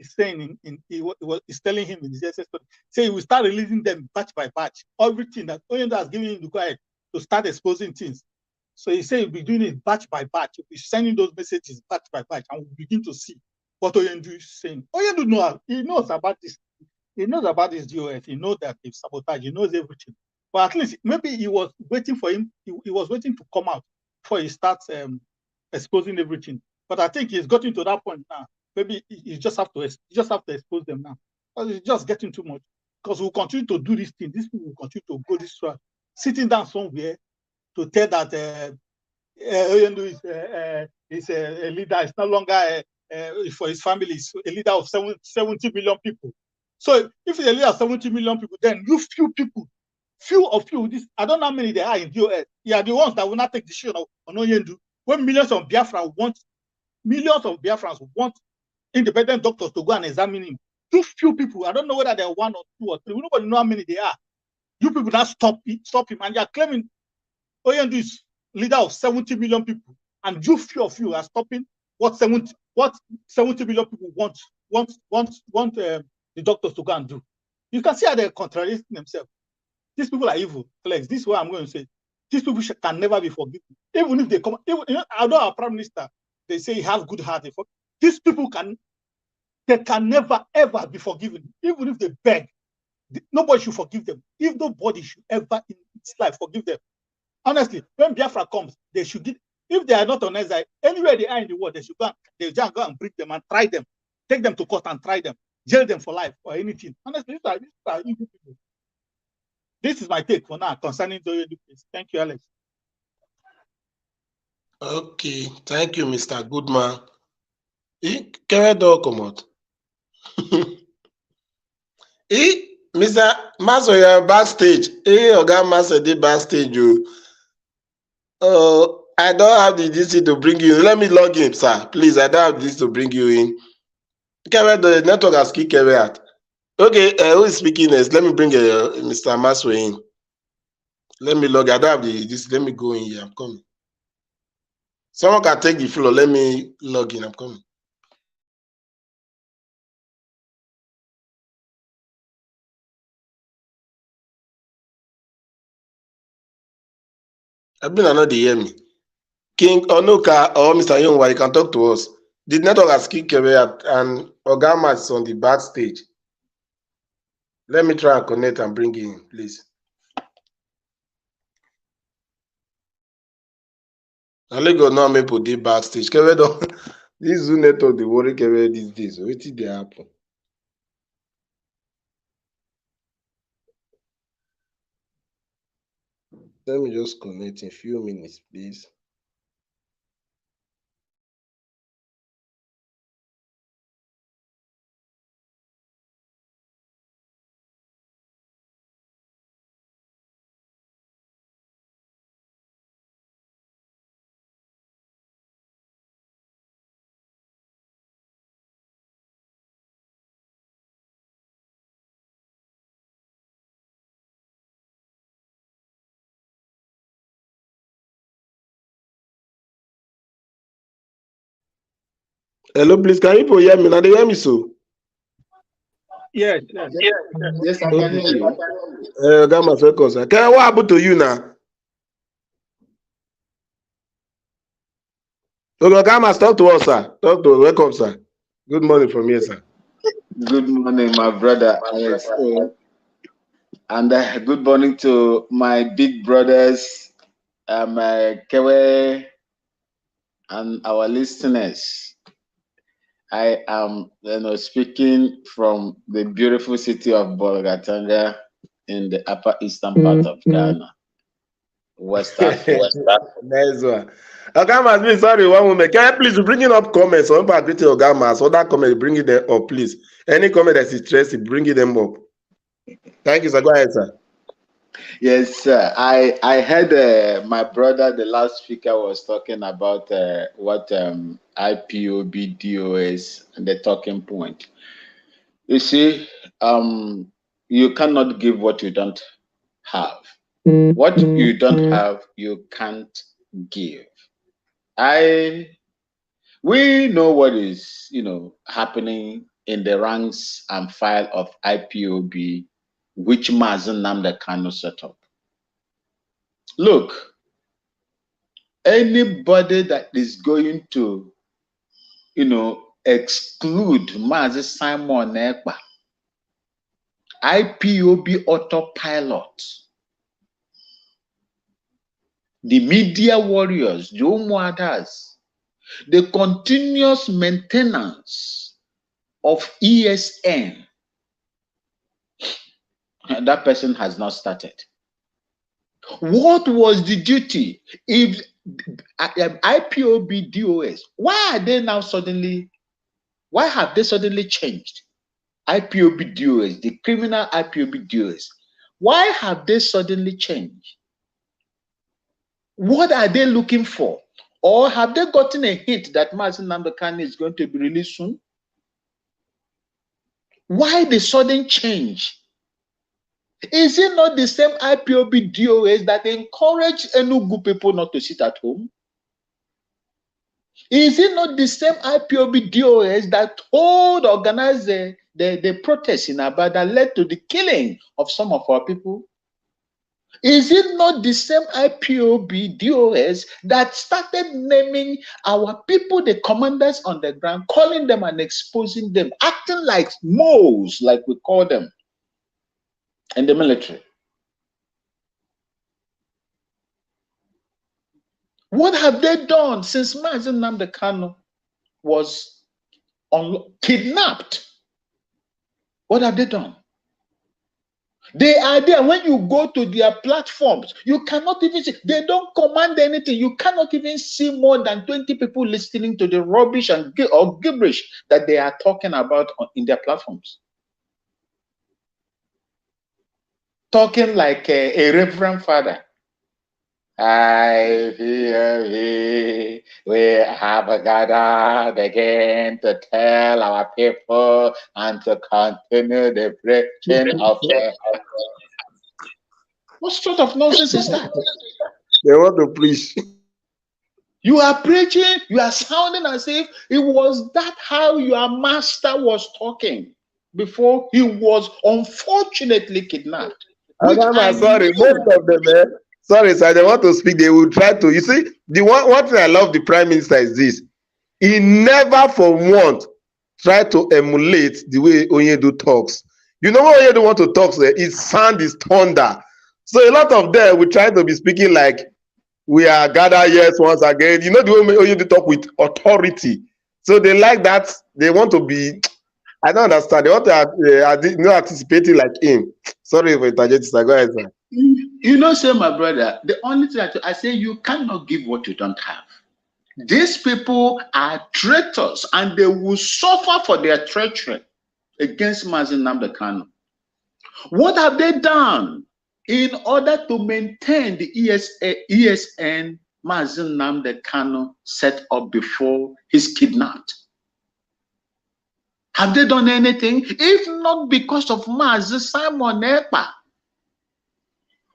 saying he's telling him in his essay story. Say he will start releasing them batch by batch. Everything that Oyendu has given him the go ahead to start exposing things. So he said he'll be doing it batch by batch. He'll be sending those messages batch by batch, and we'll begin to see what Oyendu is saying. Oyendu knows about this. He knows about this DOS. He knows that they've sabotaged. He knows everything. But at least maybe he was waiting for him. He was waiting to come out before he starts exposing everything. But I think he's gotten to that point now. Maybe you just have to expose them now. But it's just getting too much. Because we'll continue to do this thing. These people will continue to go this route, sitting down somewhere to tell that Oyendu is a leader. It's no longer for his family. It's a leader of 70 million people. So if it's a leader of 70 million people, then few of you, I don't know how many there are in DOS. You are the ones that will not take the shit on Oyendu. When millions of Biafrans want independent doctors to go and examine him. Too few people. I don't know whether they're 1 or 2 or 3. We don't know how many they are. You people now stop him, and you are claiming Oyendu is leader of 70 million people, and you few of you are stopping what 70 million people want the doctors to go and do. You can see how they're contradicting themselves. These people are evil. Flex. This is what I'm going to say. These people can never be forgiven. Even if they come, although our prime minister, they say he has good heart. These people can never ever be forgiven. Even if they beg, nobody should forgive them. If nobody should ever in its life forgive them. Honestly, when Biafra comes, they should give. If they are not on exile, anywhere they are in the world, they should go. They just go and bring them and try them, take them to court and try them, jail them for life or anything. Honestly, these are evil people. This is my take for now concerning the case. Thank you, Alex. Okay, thank you, Mr. Goodman. Can I come out? Mr. Maso, you're backstage. Oga Maso did backstage. I don't have the DC to bring you in. Let me log in, sir. Please, I don't have this to bring you in. The network has kicked out. Okay, who is speaking next? Let me bring Mr. Maso in. Let me log. I don't have this. Let me go in here. I'm coming. Someone can take the floor. Let me log in. I'm coming. I know they hear me. King Onoka or Mr. Yongwa, you can talk to us. The network has kicked out and Ogama is on the backstage. Let me try and connect and bring you in, please. I let go now. Me put the backstage. This Zoom network they worry Kevin these days. What did they happen? Let me just connect in a few minutes, please. Hello, please. Can you hear me? Now they hear me so. Yes. Yes, I can hear you. Ogama Fekos. Okay, what happened to you now? Ogama, talk to us, sir. Talk to us. Welcome, sir. Good morning from here, sir. Good morning, my brother. And good morning to my big brothers, Kewe, and our listeners. I am speaking from the beautiful city of Bolgatanga in the upper eastern part of Ghana, West Africa. Nice one. Ogama, please, sorry, one moment. Can I please bring up comments? Some people agree to Ogama, so that comment, bring it up, please. Any comment that's interesting, bring them up. Thank you, sir. Go ahead, sir. Yes, sir. I heard my brother, the last speaker, was talking about what IPOB DOS and the talking point. You see, you cannot give what you don't have. What you don't have, you can't give. We know what is happening in the ranks and file of IPOB, which Mazen Namda Kano set up. Look, anybody that is going to, exclude Mazen Simon Ekpa, IPOB autopilot, the media warriors, the Umuadas, the continuous maintenance of ESN, that person has not started. What was the duty? If IPOB DOS, why have they suddenly changed? IPOB DOS, the criminal IPOB DOS, why have they suddenly changed? What are they looking for? Or have they gotten a hint that Mazen Nambekani is going to be released soon? Why the sudden change? Is it not the same IPOB DOS that encourage Enugu people not to sit at home? Is it not the same IPOB DOS that organized the protests in Aba that led to the killing of some of our people? Is it not the same IPOB DOS that started naming our people, the commanders on the ground, calling them and exposing them, acting like moles, like we call them in the military? What have they done since Mazi Nnamdi Kanu was kidnapped? What have they done? They are there. When you go to their platforms, you cannot even see. They don't command anything. You cannot even see more than 20 people listening to the rubbish or gibberish that they are talking about in their platforms. Talking like a reverend father. I hear we have gathered again to tell our people and to continue the preaching of what sort of nonsense is that? They want to preach. You are preaching, you are sounding as if it was that how your master was talking before he was unfortunately kidnapped. I'm sorry, most of them, sorry, sir, they want to speak, they will try to. You see, the one thing I love the prime minister is this. He never for once try to emulate the way Onyedu talks. You know what Onyedu want to talk, his sound is thunder. So a lot of them will try to be speaking like we are gathered yes once again. You know the way Onyedu talk with authority. So they like that. They want to be. I don't understand. They want to anticipating like him. Sorry for interjecting, sir. Go ahead, sir. You know, say my brother, the only thing I say, you cannot give what you don't have. These people are traitors and they will suffer for their treachery against Mazi Nnamdi Kanu. What have they done in order to maintain the ESN Mazi Nnamdi Kanu set up before he's kidnapped? Have they done anything? If not because of Mazi Simon Ekpa,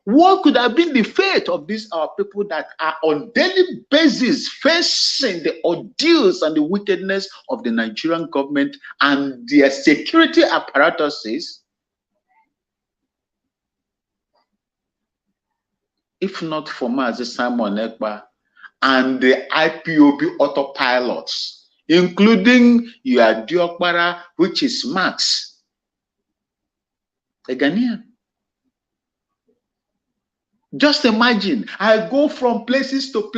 what could have been the fate of these our people that are on daily basis facing the ordeals and the wickedness of the Nigerian government and their security apparatuses? If not for Mazi Simon Ekpa and the IPOB autopilots, including your Diokpara, which is Max, a Ghanaian. Just imagine, I go from places to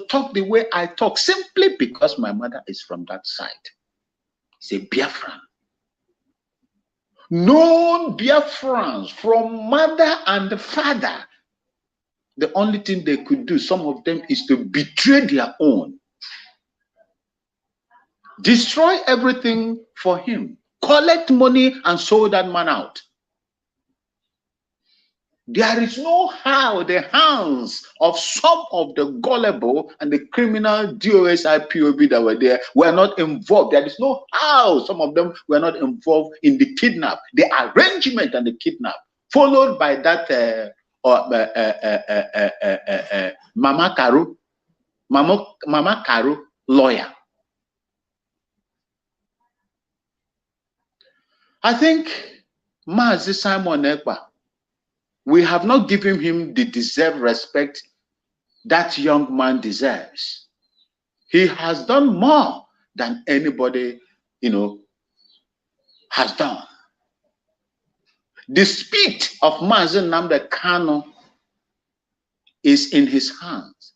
talk the way I talk simply because my mother is from that side. It's a Biafran. Known Biafrans from mother and father. The only thing they could do, some of them, is to betray their own. Destroy everything for him. Collect money and sold that man out. There is no how the hands of some of the gullible and the criminal DOS IPOB that were there were not involved. There is no how some of them were not involved in the kidnap, the arrangement and the kidnap, followed by that Mama Karu lawyer. I think Mazi Simon Ekpa, we have not given him the deserved respect that young man deserves. He has done more than anybody, has done. The speed of Mazi Nnamdi Kanu is in his hands.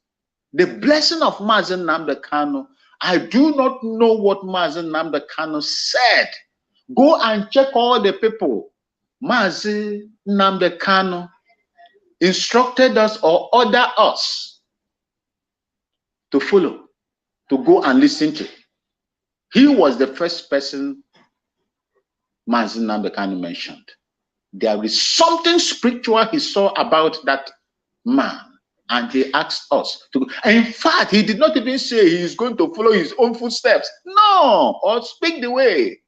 The blessing of Mazi Nnamdi Kanu, I do not know what Mazi Nnamdi Kanu said. Go and check all the people Mazi Nnamdi Kanu instructed us or ordered us to follow, to go and listen to. He was the first person Mazi Nnamdi Kanu mentioned. There is something spiritual he saw about that man, and he asked us to go. In fact, he did not even say he is going to follow his own footsteps. No, or speak the way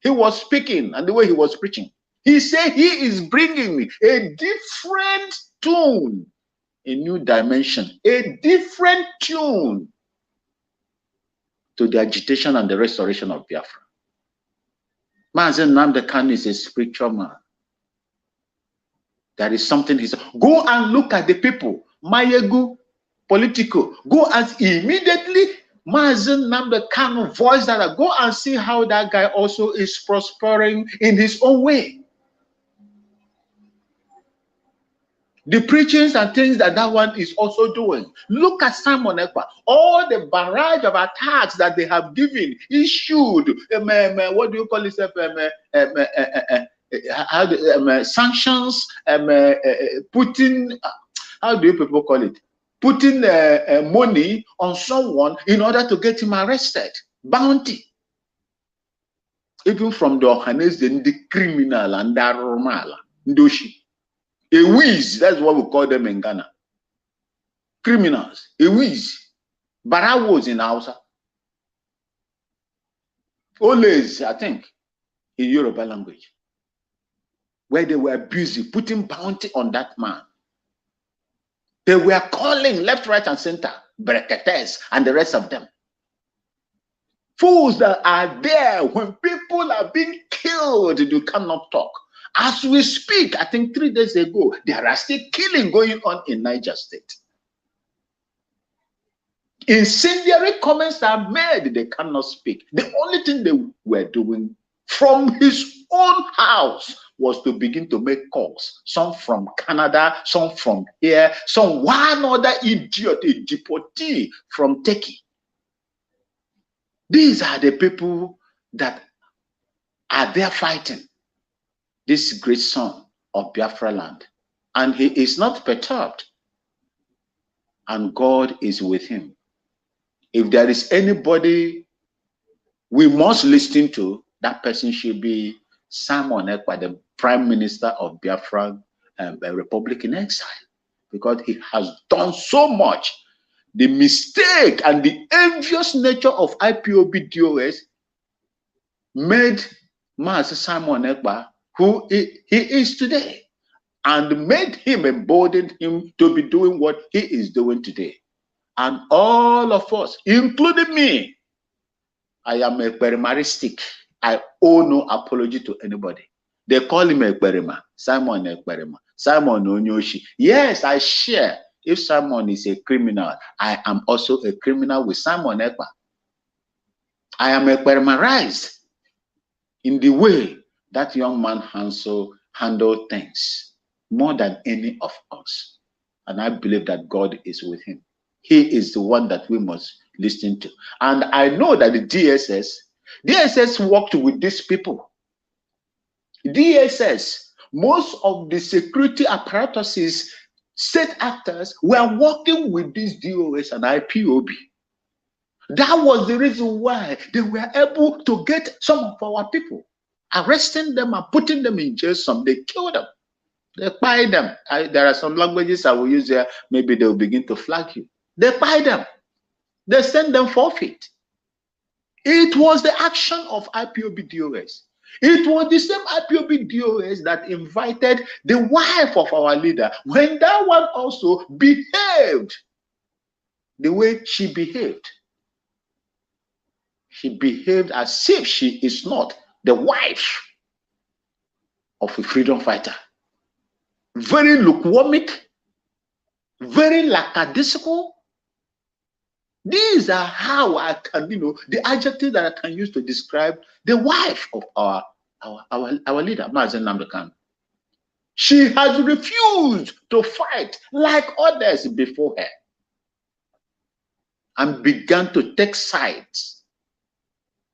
he was speaking and the way he was preaching. He said he is bringing a different tune, a new dimension, a different tune to the agitation and the restoration of Biafra. Mazen Nnamdi Kanu is a spiritual man. There is something he said. Go and look at the people. Mayegu, Politico. Go and immediately Mazen Nnamdi Kanu voice that. Go and see how that guy also is prospering in his own way. The preachings and things that one is also doing. Look at Simon Ekpa. All the barrage of attacks that they have given, issued, what do you call it? Sanctions, putting, how do you people call it? Putting money on someone in order to get him arrested. Bounty. Even from the Ohanes, the criminal and the Romala, Ndoshi. A whiz, that's what we call them in Ghana. Criminals, a whiz. Barawos in Hausa. Always, I think, in Yoruba language. Where they were busy putting bounty on that man. They were calling left, right, and center, Breketes, and the rest of them. Fools that are there when people are being killed, you cannot talk. As we speak, I think 3 days ago, there are still killing going on in Niger State. Incendiary comments are made, they cannot speak. The only thing they were doing from his own house was to begin to make calls. Some from Canada, some from here, some one other idiot, a deportee from Turkey. These are the people that are there fighting this great son of Biafra land. And he is not perturbed. And God is with him. If there is anybody we must listen to, that person should be Simon Ekpa, the Prime Minister of Biafra Republic in exile. Because he has done so much. The mistake and the envious nature of IPOB DOS made Master Simon Ekpa who he is today, and made him, emboldened him to be doing what he is doing today. And all of us, including me, I am a Ekperimaristic. I owe no apology to anybody. They call him Ekperima, Simon Ekperima, Simon Onyoshi. Yes, I share. If Simon is a criminal, I am also a criminal with Simon Ekpa. I am Ekperimarized in the way that young man handled things more than any of us. And I believe that God is with him. He is the one that we must listen to. And I know that the DSS worked with these people. DSS, most of the security apparatuses, state actors were working with these DOS and IPOB. That was the reason why they were able to get some of our people, arresting them and putting them in jail. Some they killed them, they buy them. There are some languages I will use there. Maybe they will begin to flag you. They buy them, they send them forfeit. It was the action of IPOB DOS. It was the same IPOB DOS that invited the wife of our leader when that one also behaved the way she behaved. She behaved as if she is not the wife of a freedom fighter. Very lukewarmic, very lackadaisical. These are how I can, the adjective that I can use to describe the wife of our leader, Mazen Nnamdi Kanu. She has refused to fight like others before her and began to take sides,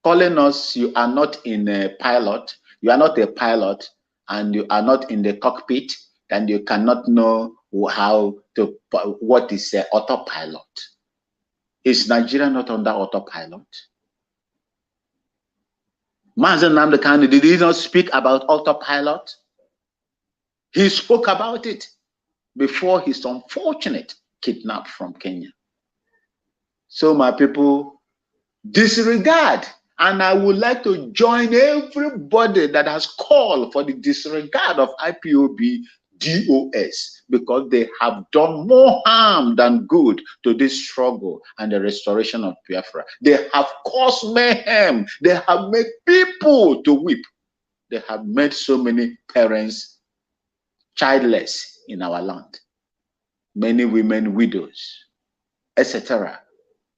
calling us, you are not in a pilot, you are not a pilot, and you are not in the cockpit, and you cannot know what is autopilot. Is Nigeria not under autopilot? Mazen Nnamdi Kanu, did he not speak about autopilot? He spoke about it before his unfortunate kidnap from Kenya. So my people, disregard And I would like to join everybody that has called for the disregard of IPOB DOS, because they have done more harm than good to this struggle and the restoration of Biafra. They have caused mayhem. They have made people to weep. They have made so many parents childless in our land. Many women widows, etc.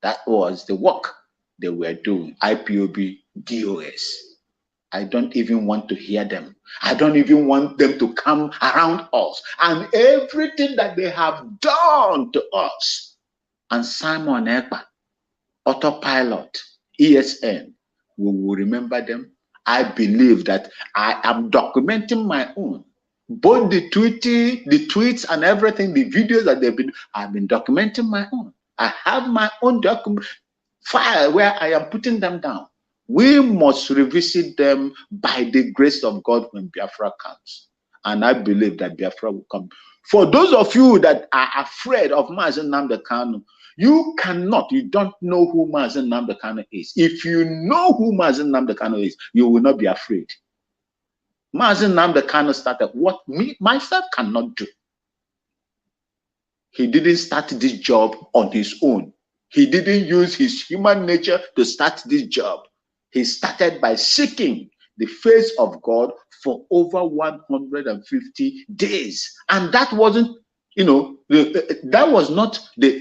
That was the work they were doing. IPOB DOS. I don't even want to hear them. I don't even want them to come around us. And everything that they have done to us. And Simon Ekpa, Autopilot, ESN, we will remember them. I believe that I am documenting my own. Both the tweets and everything, the videos that I've been documenting my own. I have my own document file where I am putting them down. We must revisit them by the grace of God when Biafra comes. And I believe that Biafra will come. For those of you that are afraid of Mazen Nnamdi Kanu, you don't know who Mazen Nnamdi Kanu is. If you know who Mazen Nnamdi Kanu is, you will not be afraid. Mazen Nnamdi Kanu started what myself cannot do. He didn't start this job on his own. He didn't use his human nature to start this job. He started by seeking the face of God for over 150 days. And that wasn't, that was not the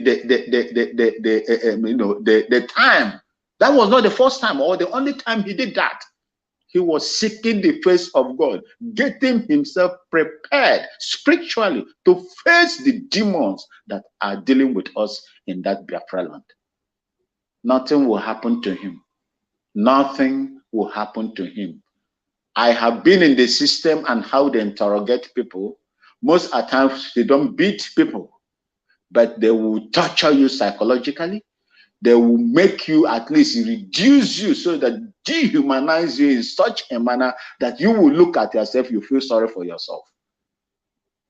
time. That was not the first time or the only time he did that. He was seeking the face of God, getting himself prepared spiritually to face the demons that are dealing with us in that Biafra land. Nothing will happen to him. Nothing will happen to him. I have been in the system and how they interrogate people. Most at times they don't beat people, but they will torture you psychologically. They will make you, at least reduce you, so that dehumanize you in such a manner that you will look at yourself, you feel sorry for yourself.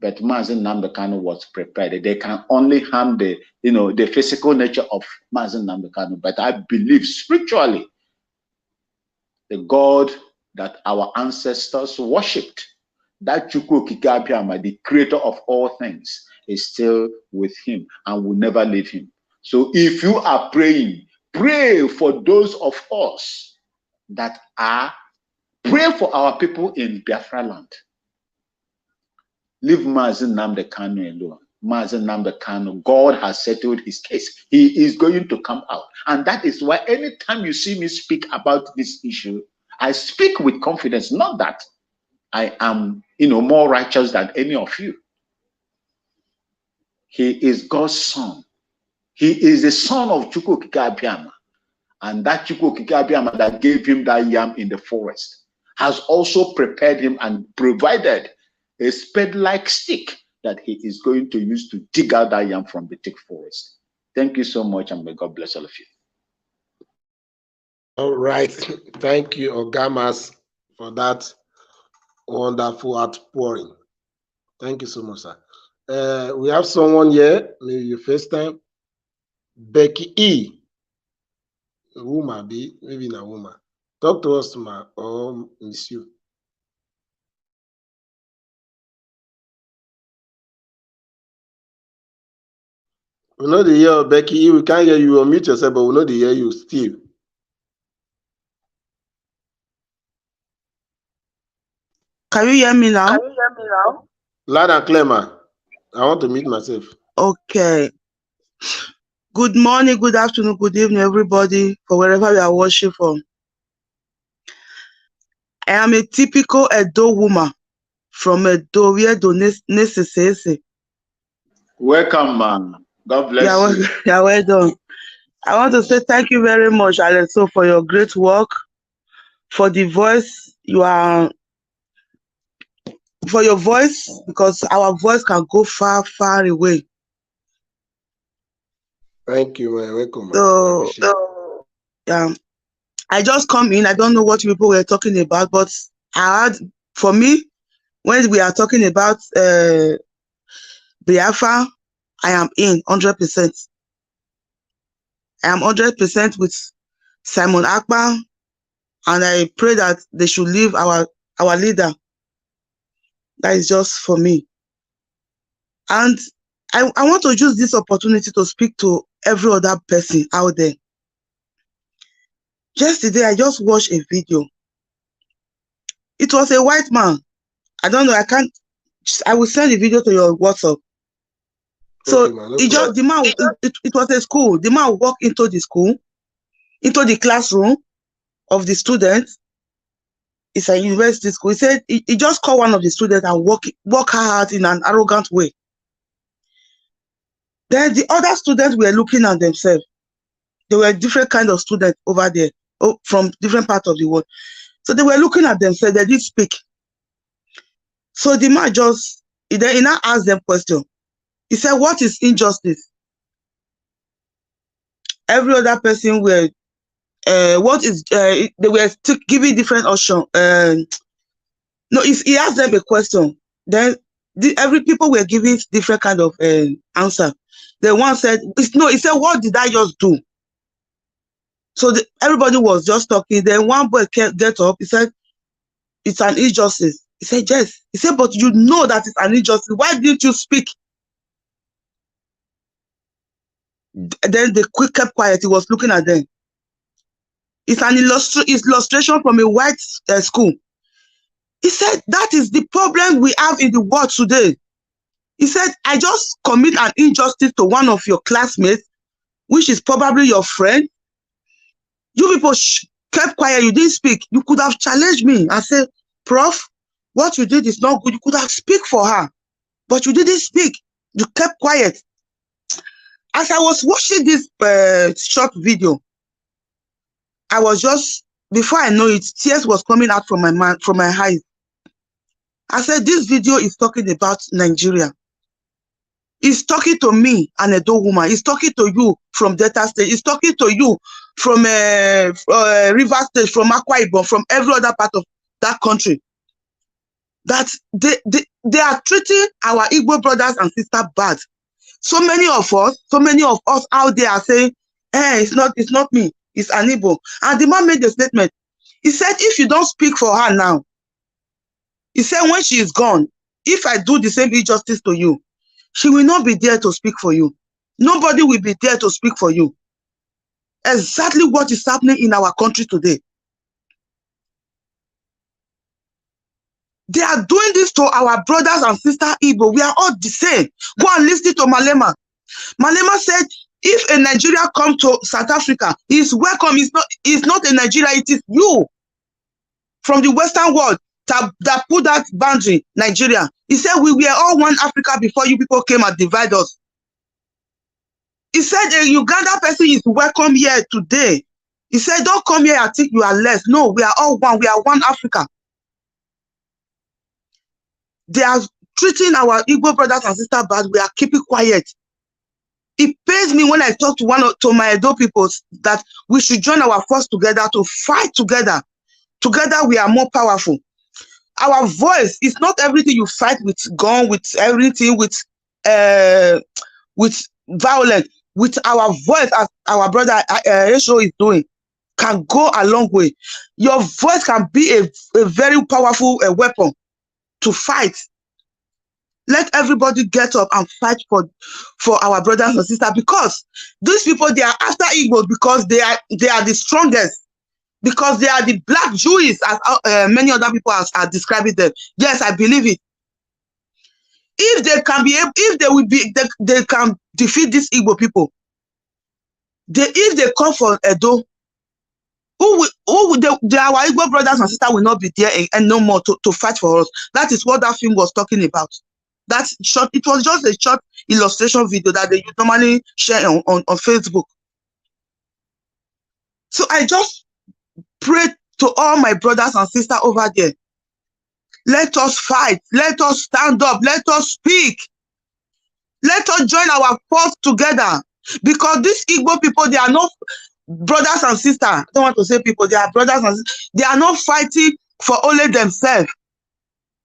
But Mazen Nnamdi Kanu was prepared. They can only harm the physical nature of Mazen Nnamdi Kanu. But I believe spiritually, the God that our ancestors worshipped, that Chukwu Okike Abiama, the creator of all things, is still with him and will never leave him. So if you are praying, pray for those of us that pray for our people in Biafra land. Leave Mazen Nnamdi Kanu alone. Mazen Nnamdi Kanu, God has settled his case. He is going to come out. And that is why anytime you see me speak about this issue, I speak with confidence. Not that I am, more righteous than any of you. He is God's son. He is the son of Chukwu Okike Abiama. And that Chukwu Okike Abiama that gave him that yam in the forest has also prepared him and provided a spade-like stick that he is going to use to dig out that yam from the thick forest. Thank you so much, and may God bless all of you. All right. Thank you, Ogamas, for that wonderful outpouring. Thank you so much, sir. We have someone here, maybe your first time. Becky E. A woman, maybe not a woman. Talk to us, ma, or miss you. We know the hear Becky E. We can't hear you. Unmute yourself, but we know the hear you still. Can you hear me now? Loud and clear, ma. I want to mute myself. Okay. Good morning, good afternoon, good evening, everybody, for wherever you are watching from. I am a typical Edo woman from Edo, where do necessary. Welcome, man. God bless you. Yeah, well done. I want to say thank you very much, Alexo, for your great work, for the voice for your voice, because our voice can go far, far away. Thank you, man. Welcome. Yeah, I just come in. I don't know what people were talking about, but for me, when we are talking about Biafra, I am in 100%. I am 100% with Simon Ekpa, and I pray that they should leave our leader. That is just for me. And I want to use this opportunity to speak to every other person out there. Yesterday, I just watched a video. It was a white man. I don't know. I will send the video to your WhatsApp. So Okay, man. No it problem. just, the man, it was a school. The man walked into the school, into the classroom of the students. It's a university school. He said he just called one of the students and walk her out in an arrogant way. Then the other students were looking at themselves. There were different kind of students over there, from different parts of the world. So they were looking at themselves. They didn't speak. So the man he now asked them question. He said, "What is injustice?" Every other person were, what is, they were still giving different options. No, he asked them a question. Then every people were giving different kind of answer. The one said, no, he said, "What did I just do?" So everybody was just talking. Then one boy get up. He said, "It's an injustice." He said, "Yes." He said, "But you know that it's an injustice. Why didn't you speak?" Then they kept quiet. He was looking at them. It's an illustration from a white school. He said, "That is the problem we have in the world today." He said, "I just commit an injustice to one of your classmates, which is probably your friend. You people kept quiet. You didn't speak. You could have challenged me and said, 'Prof, what you did is not good.' You could have speak for her, but you didn't speak. You kept quiet." As I was watching this short video, I was just, before I know it, tears was coming out from my eyes. I said, this video is talking about Nigeria. It's talking to me, an Edo woman. It's talking to you from Delta State. It's talking to you from River State, from Akwa Ibom, from every other part of that country. That they are treating our Igbo brothers and sisters bad. So many of us out there are saying, "Hey, it's not me, it's an Igbo." And the man made a statement. He said, "If you don't speak for her now," he said, "when she is gone, if I do the same injustice to you, she will not be there to speak for you. Nobody will be there to speak for you." Exactly what is happening in our country today. They are doing this to our brothers and sisters Igbo. We are all the same. Go and listen to Malema. Malema said, if a Nigerian comes to South Africa, he is welcome. It's not a Nigeria, it is you from the Western world that put that boundary, Nigeria. He said, we were all one Africa before you people came and divided us. He said, a Uganda person is welcome here today. He said, don't come here and think you are less. No, we are all one. We are one Africa. They are treating our Igbo brothers and sisters bad. We are keeping quiet. It pains me when I talk to my Edo people that we should join our force together to fight together. Together we are more powerful. Our voice is not everything you fight with gun, with everything, with violence. With our voice, as our brother Esho is doing, can go a long way. Your voice can be a very powerful weapon to fight. Let everybody get up and fight for our brothers and sisters, because these people, they are after Igbos because they are the strongest, because they are the black Jews, as many other people are describing them. Yes, I believe it. If they can they can defeat these Igbo people. If they come for Edo, our Igbo brothers and sisters will not be there and no more to fight for us. That is what that film was talking about. It was just a short illustration video that they normally share on Facebook. So I just pray to all my brothers and sisters over there. Let us fight. Let us stand up. Let us speak. Let us join our force together. Because these Igbo people, they are not brothers and sisters. I don't want to say people, they are brothers and sisters. They are not fighting for only themselves.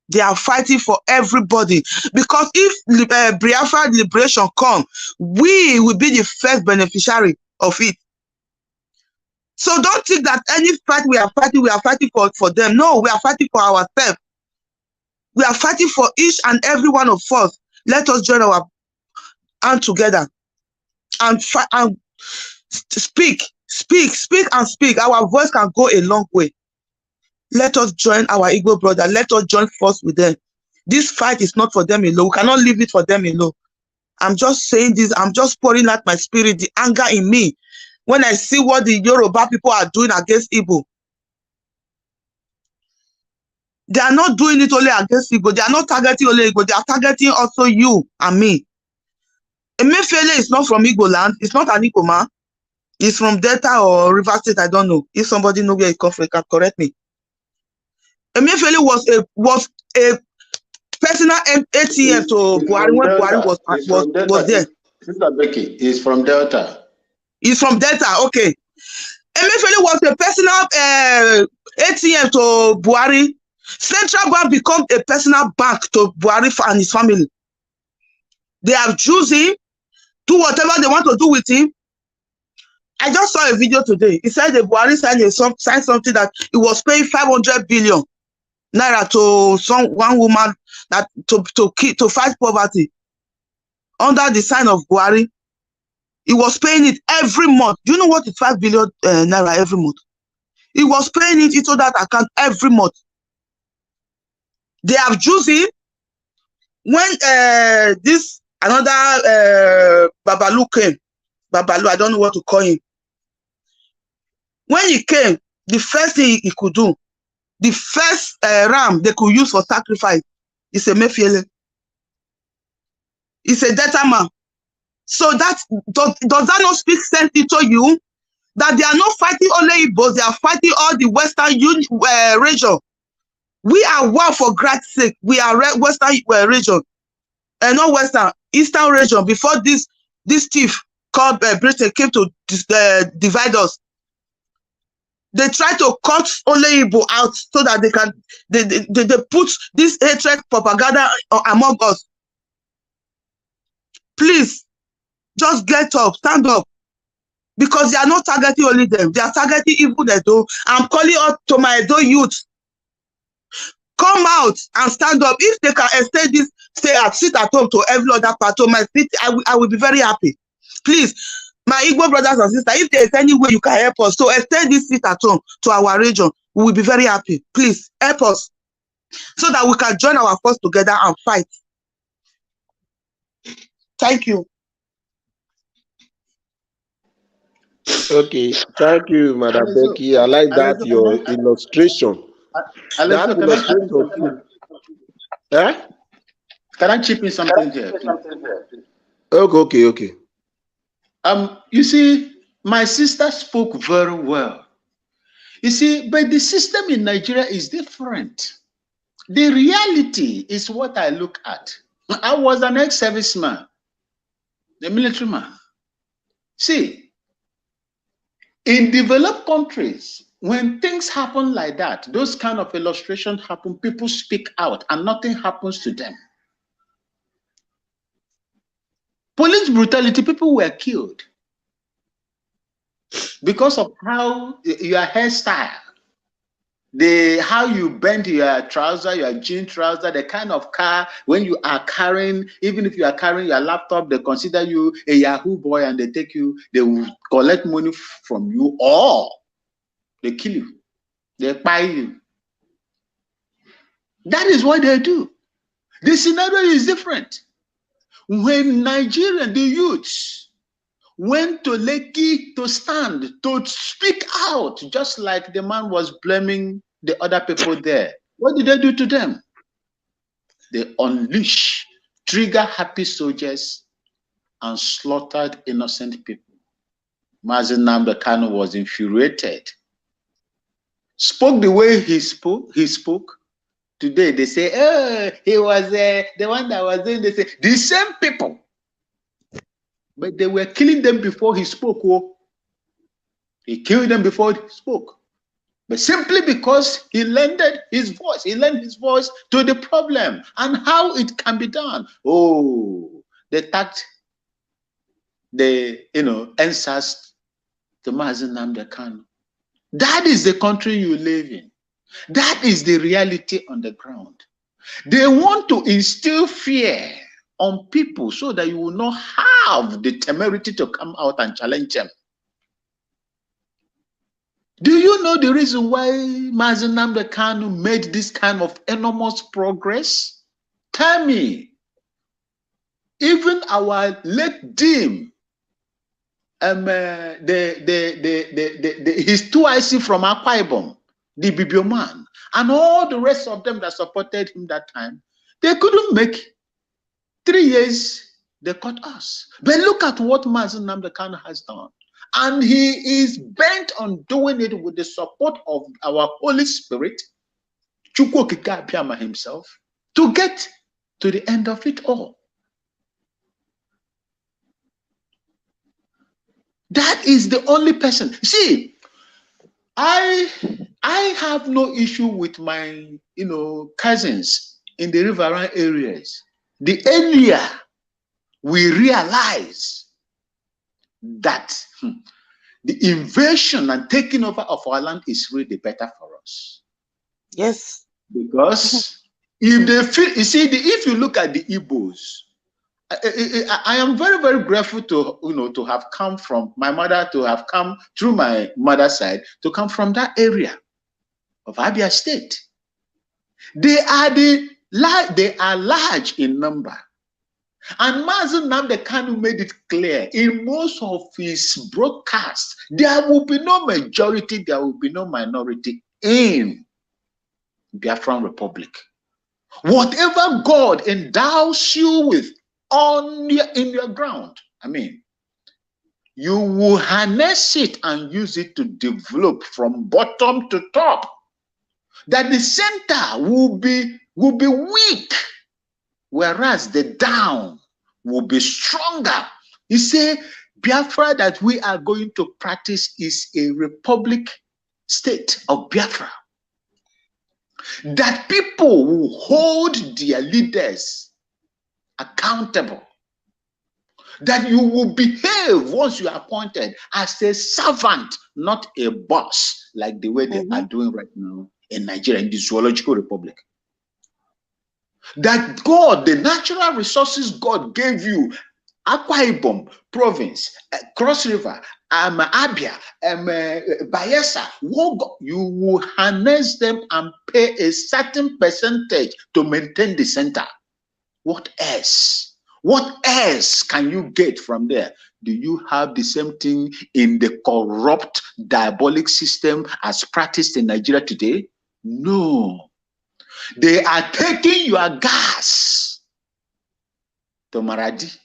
They are fighting for everybody. Because if Biafra liberation comes, we will be the first beneficiary of it. So don't think that any fight we are fighting for them. No, we are fighting for ourselves. We are fighting for each and every one of us. Let us join our hand together and speak. Our voice can go a long way. Let us join our Igbo brother. Let us join force with them. This fight is not for them alone. We cannot leave it for them alone. I'm just saying this. I'm just pouring out my spirit, the anger in me, when I see what the Yoruba people are doing against Igbo. They are not doing it only against Igbo. They are not targeting only Igbo. They are targeting also you and me. Emefiele is not from Igbo land. It's not an Igbo man. He's from Delta or River State. I don't know. If somebody knows where he comes from, can correct me. Emefiele was a personal ATM to Buhari when Buhari was there. Sister Becky is from Delta. He's from Delta. Okay. Emefiele was a personal ATM to Buhari. Central Bank become a personal bank to Buhari and his family. They have chosen him, do whatever they want to do with him. I just saw a video today. He said the Buhari signed something that he was paying 500 billion naira to one woman that to fight poverty under the sign of Buhari. He was paying it every month. Do you know what is 5 billion naira every month? He was paying it into that account every month. They have chosen when this another Babalu came. Babalu, I don't know what to call him. When he came, the first thing he could do, the first ram they could use for sacrifice is a Emefiele. It's a Delta man. So that does that not speak sense into you? That they are not fighting only Igbos, they are fighting all the Western region. We are one for God's sake. We are Western region, not Western, Eastern region. Before this thief called Britain came to divide us, they try to cut only Igbo out so that they put this hatred propaganda among us. Please, just get up, stand up, because they are not targeting only them. They are targeting even Edo. I'm calling out to my Edo youth. Come out and stand up. If they can extend this, sit at home to every other part of my city, I will be very happy. Please, my Igbo brothers and sisters, if there is any way you can help us to extend this sit at home to our region, we will be very happy. Please help us so that we can join our force together and fight. Thank you. Okay, thank you, Madam Becky. I like that your illustration. That illustration. Can I chip in something here? Okay. You see, my sister spoke very well. You see, but the system in Nigeria is different. The reality is what I look at. I was an ex-serviceman, a military man. See, in developed countries, when things happen like that, those kind of illustrations happen, people speak out and nothing happens to them. Police brutality, people were killed because of how your hairstyle, how you bend your trouser, your jean trouser, the kind of car, when you are carrying, even if you are carrying your laptop, they consider you a Yahoo boy and they take you, they will collect money from you or they kill you, they buy you. That is what they do. The scenario is different. When Nigerian, the youths, went to Lekki to stand, to speak out, just like the man was blaming the other people there. What did they do to them? They unleashed trigger-happy soldiers and slaughtered innocent people. Mazi Nnamdi Kanu was infuriated. Spoke the way he spoke. Today they say, oh, he was the one that was doing this. The same people. But they were killing them before he spoke. Oh. He killed them before he spoke. But simply because he lended his voice. He lent his voice to the problem and how it can be done. Oh, they tagged the answers to Mazi Nnamdi Kanu. That is the country you live in. That is the reality on the ground. They want to instill fear on people so that you will not have the temerity to come out and challenge them. Do you know the reason why Mazi Nnamdi Kanu made this kind of enormous progress? Tell me. Even our late Dean, his 2IC from Akwa Ibom, the Bibioman, and all the rest of them that supported him that time, they couldn't make 3 years. They cut us. But look at what Mazi Nnamdi Kanu has done. And he is bent on doing it with the support of our Holy Spirit, Chukwu Okike Abiama himself, to get to the end of it all. That is the only person. See, I have no issue with my cousins in the riverine areas. The earlier we realize that the invasion and taking over of our land is really better for us. Yes. Because if they feel, you see, if you look at the Igbos, I am very, very grateful to have come from my mother, to have come through my mother's side, to come from that area of Abia State. They are large in number. And Mazi Nnamdi Kanu made it clear in most of his broadcasts, there will be no majority, there will be no minority in Biafran Republic. Whatever God endows you with in your ground, I mean, you will harness it and use it to develop from bottom to top. That the center will be weak, whereas the down will be stronger. He said, Biafra that we are going to practice is a republic state of Biafra. That people will hold their leaders accountable. That you will behave once you are appointed as a servant, not a boss, like the way they are doing right now in Nigeria, in the Zoological Republic. That God, the natural resources God gave you, Akwa Ibom province, Cross River, Abia, Bayelsa, you will harness them and pay a certain percentage to maintain the center. What else? What else can you get from there? Do you have the same thing in the corrupt, diabolic system as practiced in Nigeria today? No. They are taking your gas to Maradi,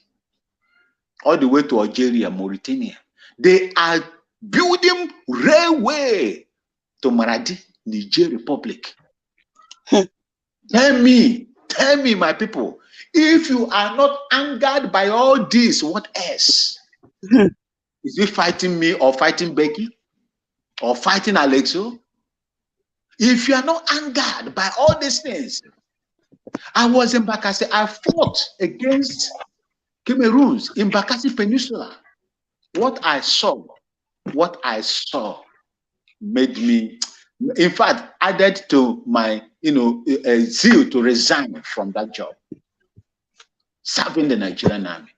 all the way to Algeria, Mauritania. They are building railway to Maradi, Niger Republic. Tell me, my people, if you are not angered by all this, what else? Is it fighting me or fighting Becky or fighting Alexo? If you are not angered by all these things, I was in Bakassi. I fought against Cameroons in Bakassi Peninsula. What I saw made me, in fact, added to my, zeal to resign from that job. Serving the Nigerian army.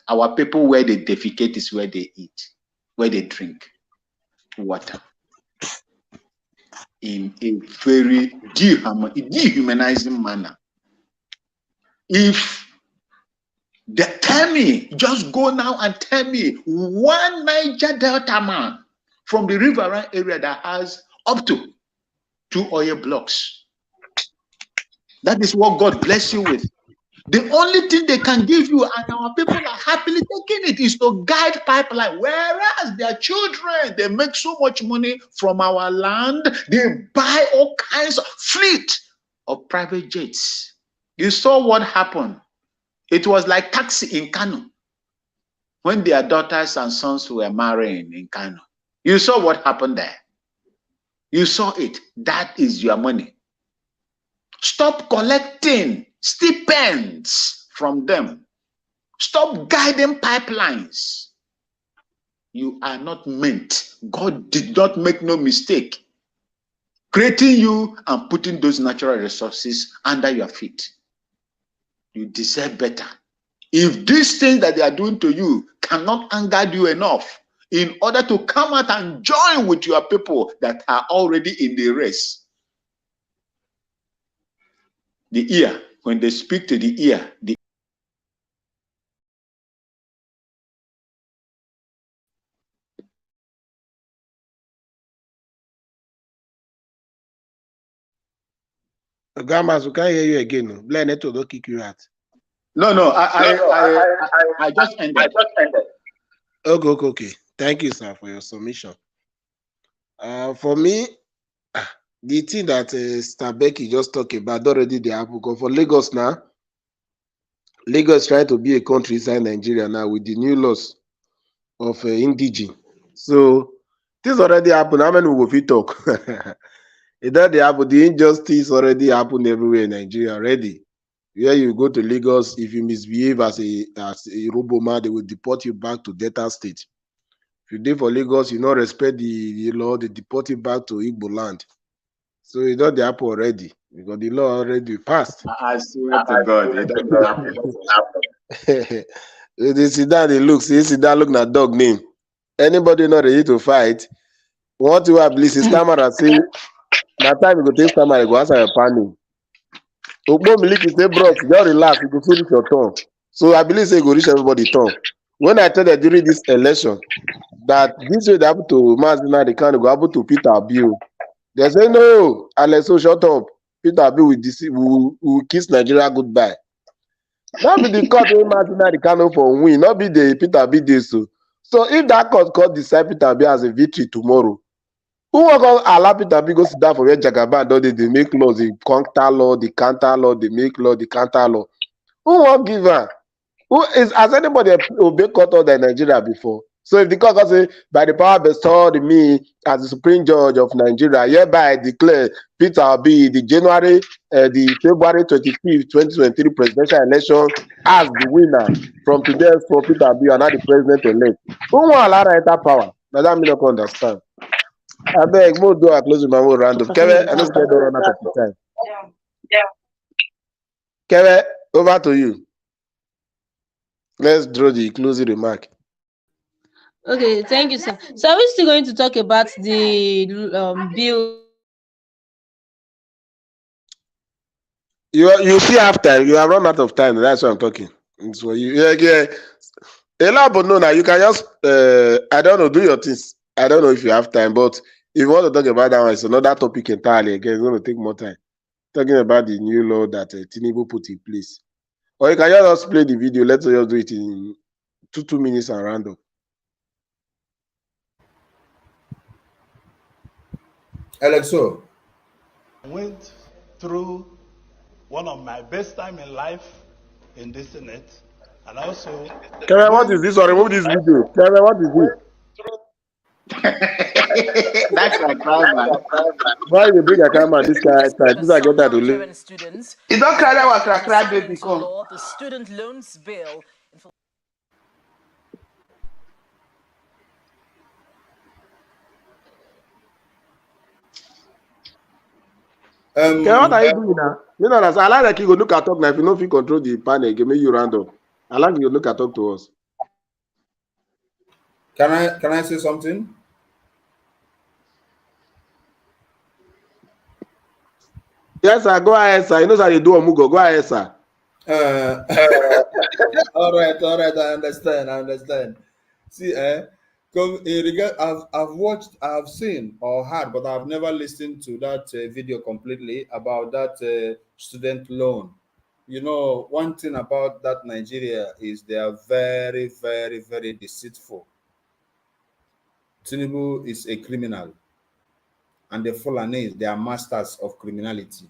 Our people, where they defecate is where they eat, where they drink water. In a very dehumanizing manner. If tell me, just go now and tell me one Niger Delta man from the riverine area that has up to 2 oil blocks. That is what God bless you with. The only thing they can give you, and our people are happily taking it, is to guide pipeline. Whereas their children, they make so much money from our land, they buy all kinds of fleet of private jets. You saw what happened. It was like taxi in Kano when their daughters and sons were marrying in Kano. You saw what happened there. You saw it. That is your money. Stop collecting stipends from them. Stop guiding pipelines. You are not meant. God did not make no mistake creating you and putting those natural resources under your feet. You deserve better. If these things that they are doing to you cannot anger you enough in order to come out and join with your people that are already in the race, the ear, when they speak to the ear, the Grandmas, we can't hear you again. No. Blend it to kick you out. no, I just ended. Okay. Thank you, sir, for your submission. For me, the thing that Stabeki just talked about already they happen. Because for Lagos now, Lagos trying to be a country inside Nigeria now with the new laws of indigene. So this already happened. How many will we talk? It already happened. The injustice already happened everywhere in Nigeria already. Where you go to Lagos, if you misbehave as a robo-man, they will deport you back to Delta State. If you did for Lagos, you not respect the law, they deport you back to Igbo land. So it don't happen already because the law already passed. I swear to God, it doesn't happen. They sit down, they look, sit down, look at dog name. Anybody not ready to fight? What you have believe is Tamara say, na time you go take Tamara, go answer your panel. Ogbo Miliki say, bros, just relax, you go finish your turn. So I believe say you go reach everybody turn. When I tell them during this election that this way they happen to Mazina, they can't go happen to Peter Abiu. They say no, Alex, so shut up. Peter Abiu will kiss Nigeria goodbye. Not be the court wey Mazina the Kano for win, not be the Peter Abiu so. So if that court decide Peter Abiu as a victory tomorrow, who will go allow Peter Abiu go sit down for where Jagaban don dey make laws, the counter law, the counter law, they make law, the counter law. Who won't give her? Has anybody obey court order in Nigeria before? So if the court can say, by the power bestowed in me as the Supreme Judge of Nigeria, hereby I declare Peter Obi the February 25th, 2023 presidential election as the winner from today for Peter Obi and now the president-elect. Who won't allow that enter power? Now that me not understand. I beg, more do I close with my own random. Kevin, I don't get the run out of the time. Kevin, over to you. Let's draw the closing remark. Okay, thank you, sir. So are we still going to talk about the bill? You see have time. You have run out of time. That's why I'm talking. It's for you. Yeah. A lot, but no, now you can just I don't know, do your things. I don't know if you have time, but if you want to talk about that one, it's another topic entirely. Again, it's going to take more time. Talking about the new law that Tinubu put in place. Or you can just play the video. Let's just do it in 2 minutes and round up. Alexo. I went through one of my best time in life in the Senate, and also. Kevin, what is this? Or remove this video. Kevin, what is this? That's my grandma. Why you bring a camera this guy time? This I get that to live. Students. You don't cry that was cry baby come. Law, the student loans bill. Okay, what are you doing now? You know, I like that you go look at talk now. If you know if you control the panel, give me you round up. I like you look at talk to us. Can I say something? Yes, sir. Go ahead, sir. You know how you do Omugo. Go ahead, sir. All right. I understand. See, in regard, I've seen or heard, but I've never listened to that video completely about that student loan. You know, one thing about that Nigeria is they are very, very, very deceitful. Tinubu is a criminal, and the Fulanis, they are masters of criminality.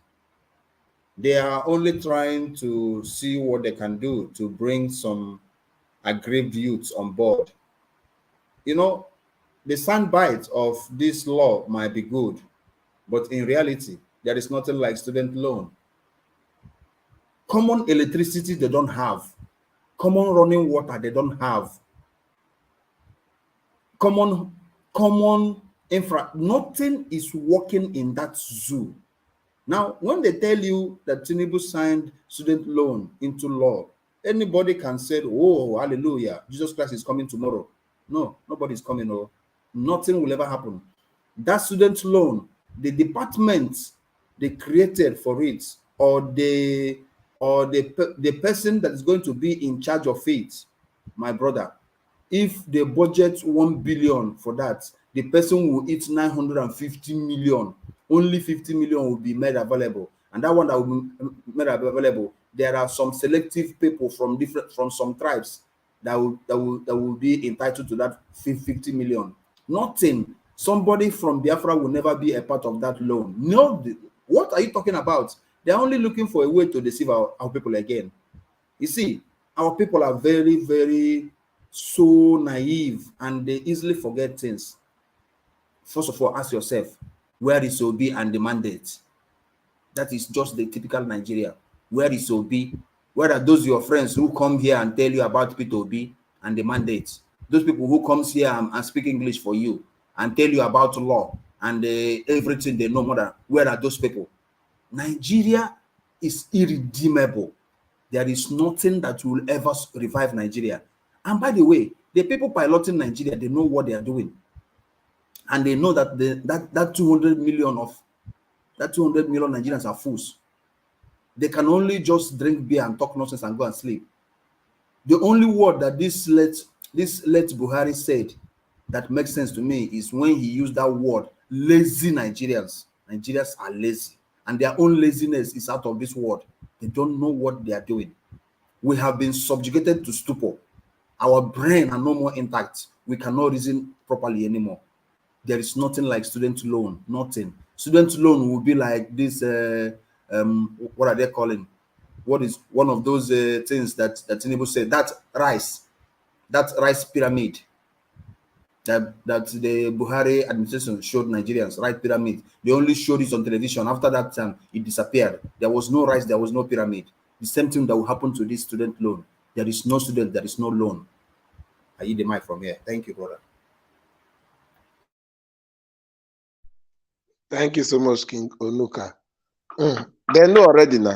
They are only trying to see what they can do to bring some aggrieved youths on board. You know, the soundbite of this law might be good, but in reality, there is nothing like student loan. Common electricity they don't have. Common running water they don't have. common infra. Nothing is working in that zoo. Now, when they tell you that Tinubu signed student loan into law, anybody can say, oh, hallelujah, Jesus Christ is coming tomorrow. No, nobody is coming. Oh, nothing will ever happen. That student loan, the department they created for it, or the person that is going to be in charge of it, my brother, if they budget 1 billion for that, the person will eat 950 million. Only 50 million will be made available, and that one that will be made available, there are some selective people from some tribes that will be entitled to that 50 million. Nothing. Somebody from Biafra will never be a part of that loan. No, what are you talking about? They're only looking for a way to deceive our people again. You see, our people are very, very so naive, and they easily forget things. First of all, ask yourself, where is Obi and the mandate? That is just the typical Nigeria. Where is Obi? Where are those your friends who come here and tell you about PETEROBI and the mandate? Those people who comes here and speak English for you and tell you about law and everything they know more than, where are those people? Nigeria is irredeemable. There is nothing that will ever revive Nigeria. And by the way, the people piloting Nigeria, they know what they are doing. And they know that that 200 million Nigerians are fools. They can only just drink beer and talk nonsense and go and sleep. The only word that this late Buhari said that makes sense to me is when he used that word, lazy Nigerians. Nigerians are lazy, and their own laziness is out of this world. They don't know what they are doing. We have been subjugated to stupor. Our brain are no more intact. We cannot reason properly anymore. There is nothing like student loan. Nothing. Student loan will be like this. What are they calling? What is one of those things that Tinubu said? That rice pyramid that the Buhari administration showed Nigerians, right pyramid. They only showed it on television. After that time, it disappeared. There was no rice. There was no pyramid. The same thing that will happen to this student loan. There is no student. There is no loan. I eat the mic from here. Thank you, brother. Thank you so much, King Onuka. They know already now.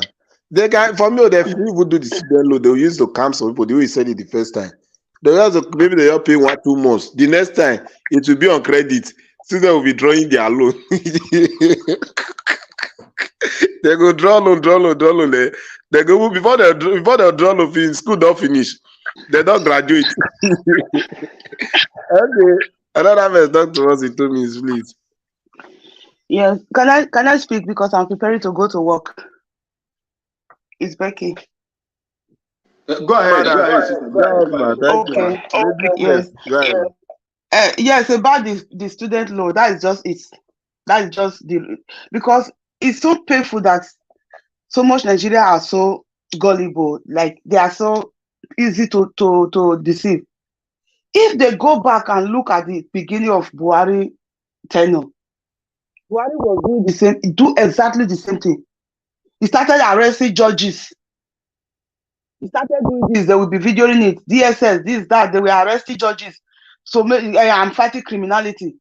They can, for me, they people do the student loan, they'll use to calm some people. They will said it the first time. They also, maybe they are paying 1-2 months. The next time it will be on credit. Students will be drawing their loan. They go draw loan. They go before they draw loan finish, school don't finish. They don't graduate. Okay. Another man talk to us in 2 minutes, please. Yes, can I speak because I'm preparing to go to work? It's Becky. Go ahead. Go ahead. Okay. Yes. Yes, about the student loan. That is just because it's so painful that so much Nigeria are so gullible, like they are so easy to deceive. If they go back and look at the beginning of Buhari tenure, Buhari was do exactly the same thing. He started arresting judges. He started doing this. They will be videoing it. DSS, this, that. They were arresting judges. So I'm fighting criminality.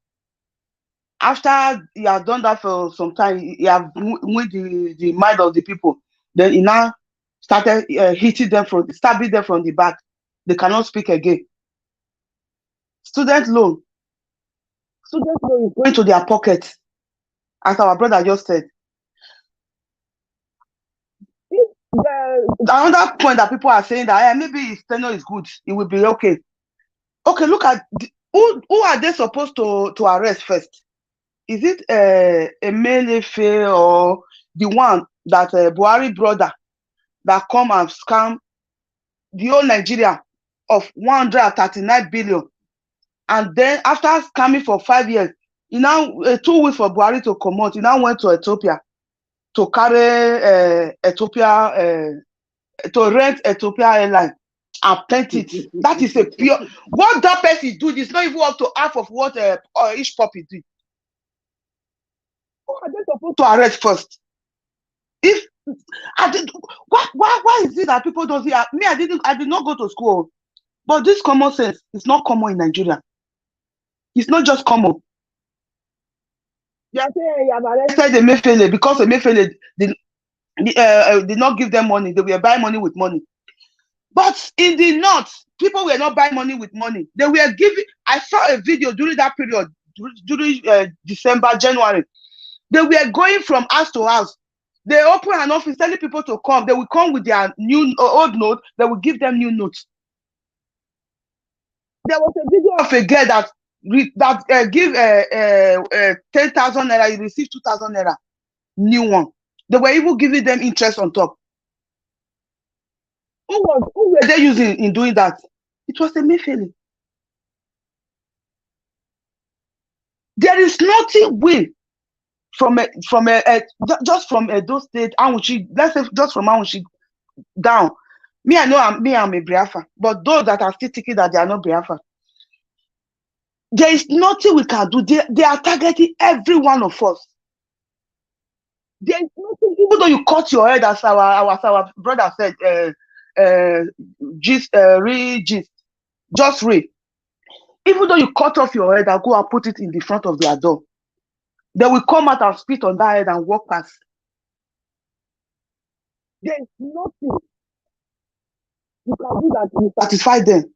After he has done that for some time, he has moved the mind of the people. Then he now started hitting them stabbing them from the back. They cannot speak again. Student loan is going to their pockets, as our brother just said. Another point that people are saying that maybe his tenure is good, it will be okay. Okay, look at who are they supposed to arrest first? Is it Emefiele or the one that Buhari brother that come and scam the whole Nigeria of 139 billion, and then after scamming for 5 years, he now 2 weeks for Buhari to come out, he now went to Ethiopia to carry Ethiopia to rent Ethiopia airline and paint it. That is a pure. What that person do is not even up to half of what each puppy do. Who are they supposed to arrest first? If why is it that people don't see? Me, I did not go to school, but this common sense is not common in Nigeria. It's not just common. They are saying, "You have arrested the Emefiele because Emefiele did not give them money. They were buying money with money." But in the north, people were not buying money with money. They were giving. I saw a video during that period, during December, January. They were going from house to house. They open an office, telling people to come. They will come with their new old note. They will give them new notes. There was a video of a girl that give 10,000 naira. He received 2,000 naira, new one. They were even giving them interest on top. Who were they using in doing that? It was Emefiele. There is nothing we just from Edo State, Awuchi, let's say just from Awuchi down. Me, I know I'm a Biafra, but those that are still thinking that they are not Biafra, there is nothing we can do. They are targeting every one of us. There is nothing, even though you cut your head, as our brother said, just read. Even though you cut off your head and go and put it in the front of their door, they will come out and spit on that head and walk past. There is nothing you can do that will satisfy them.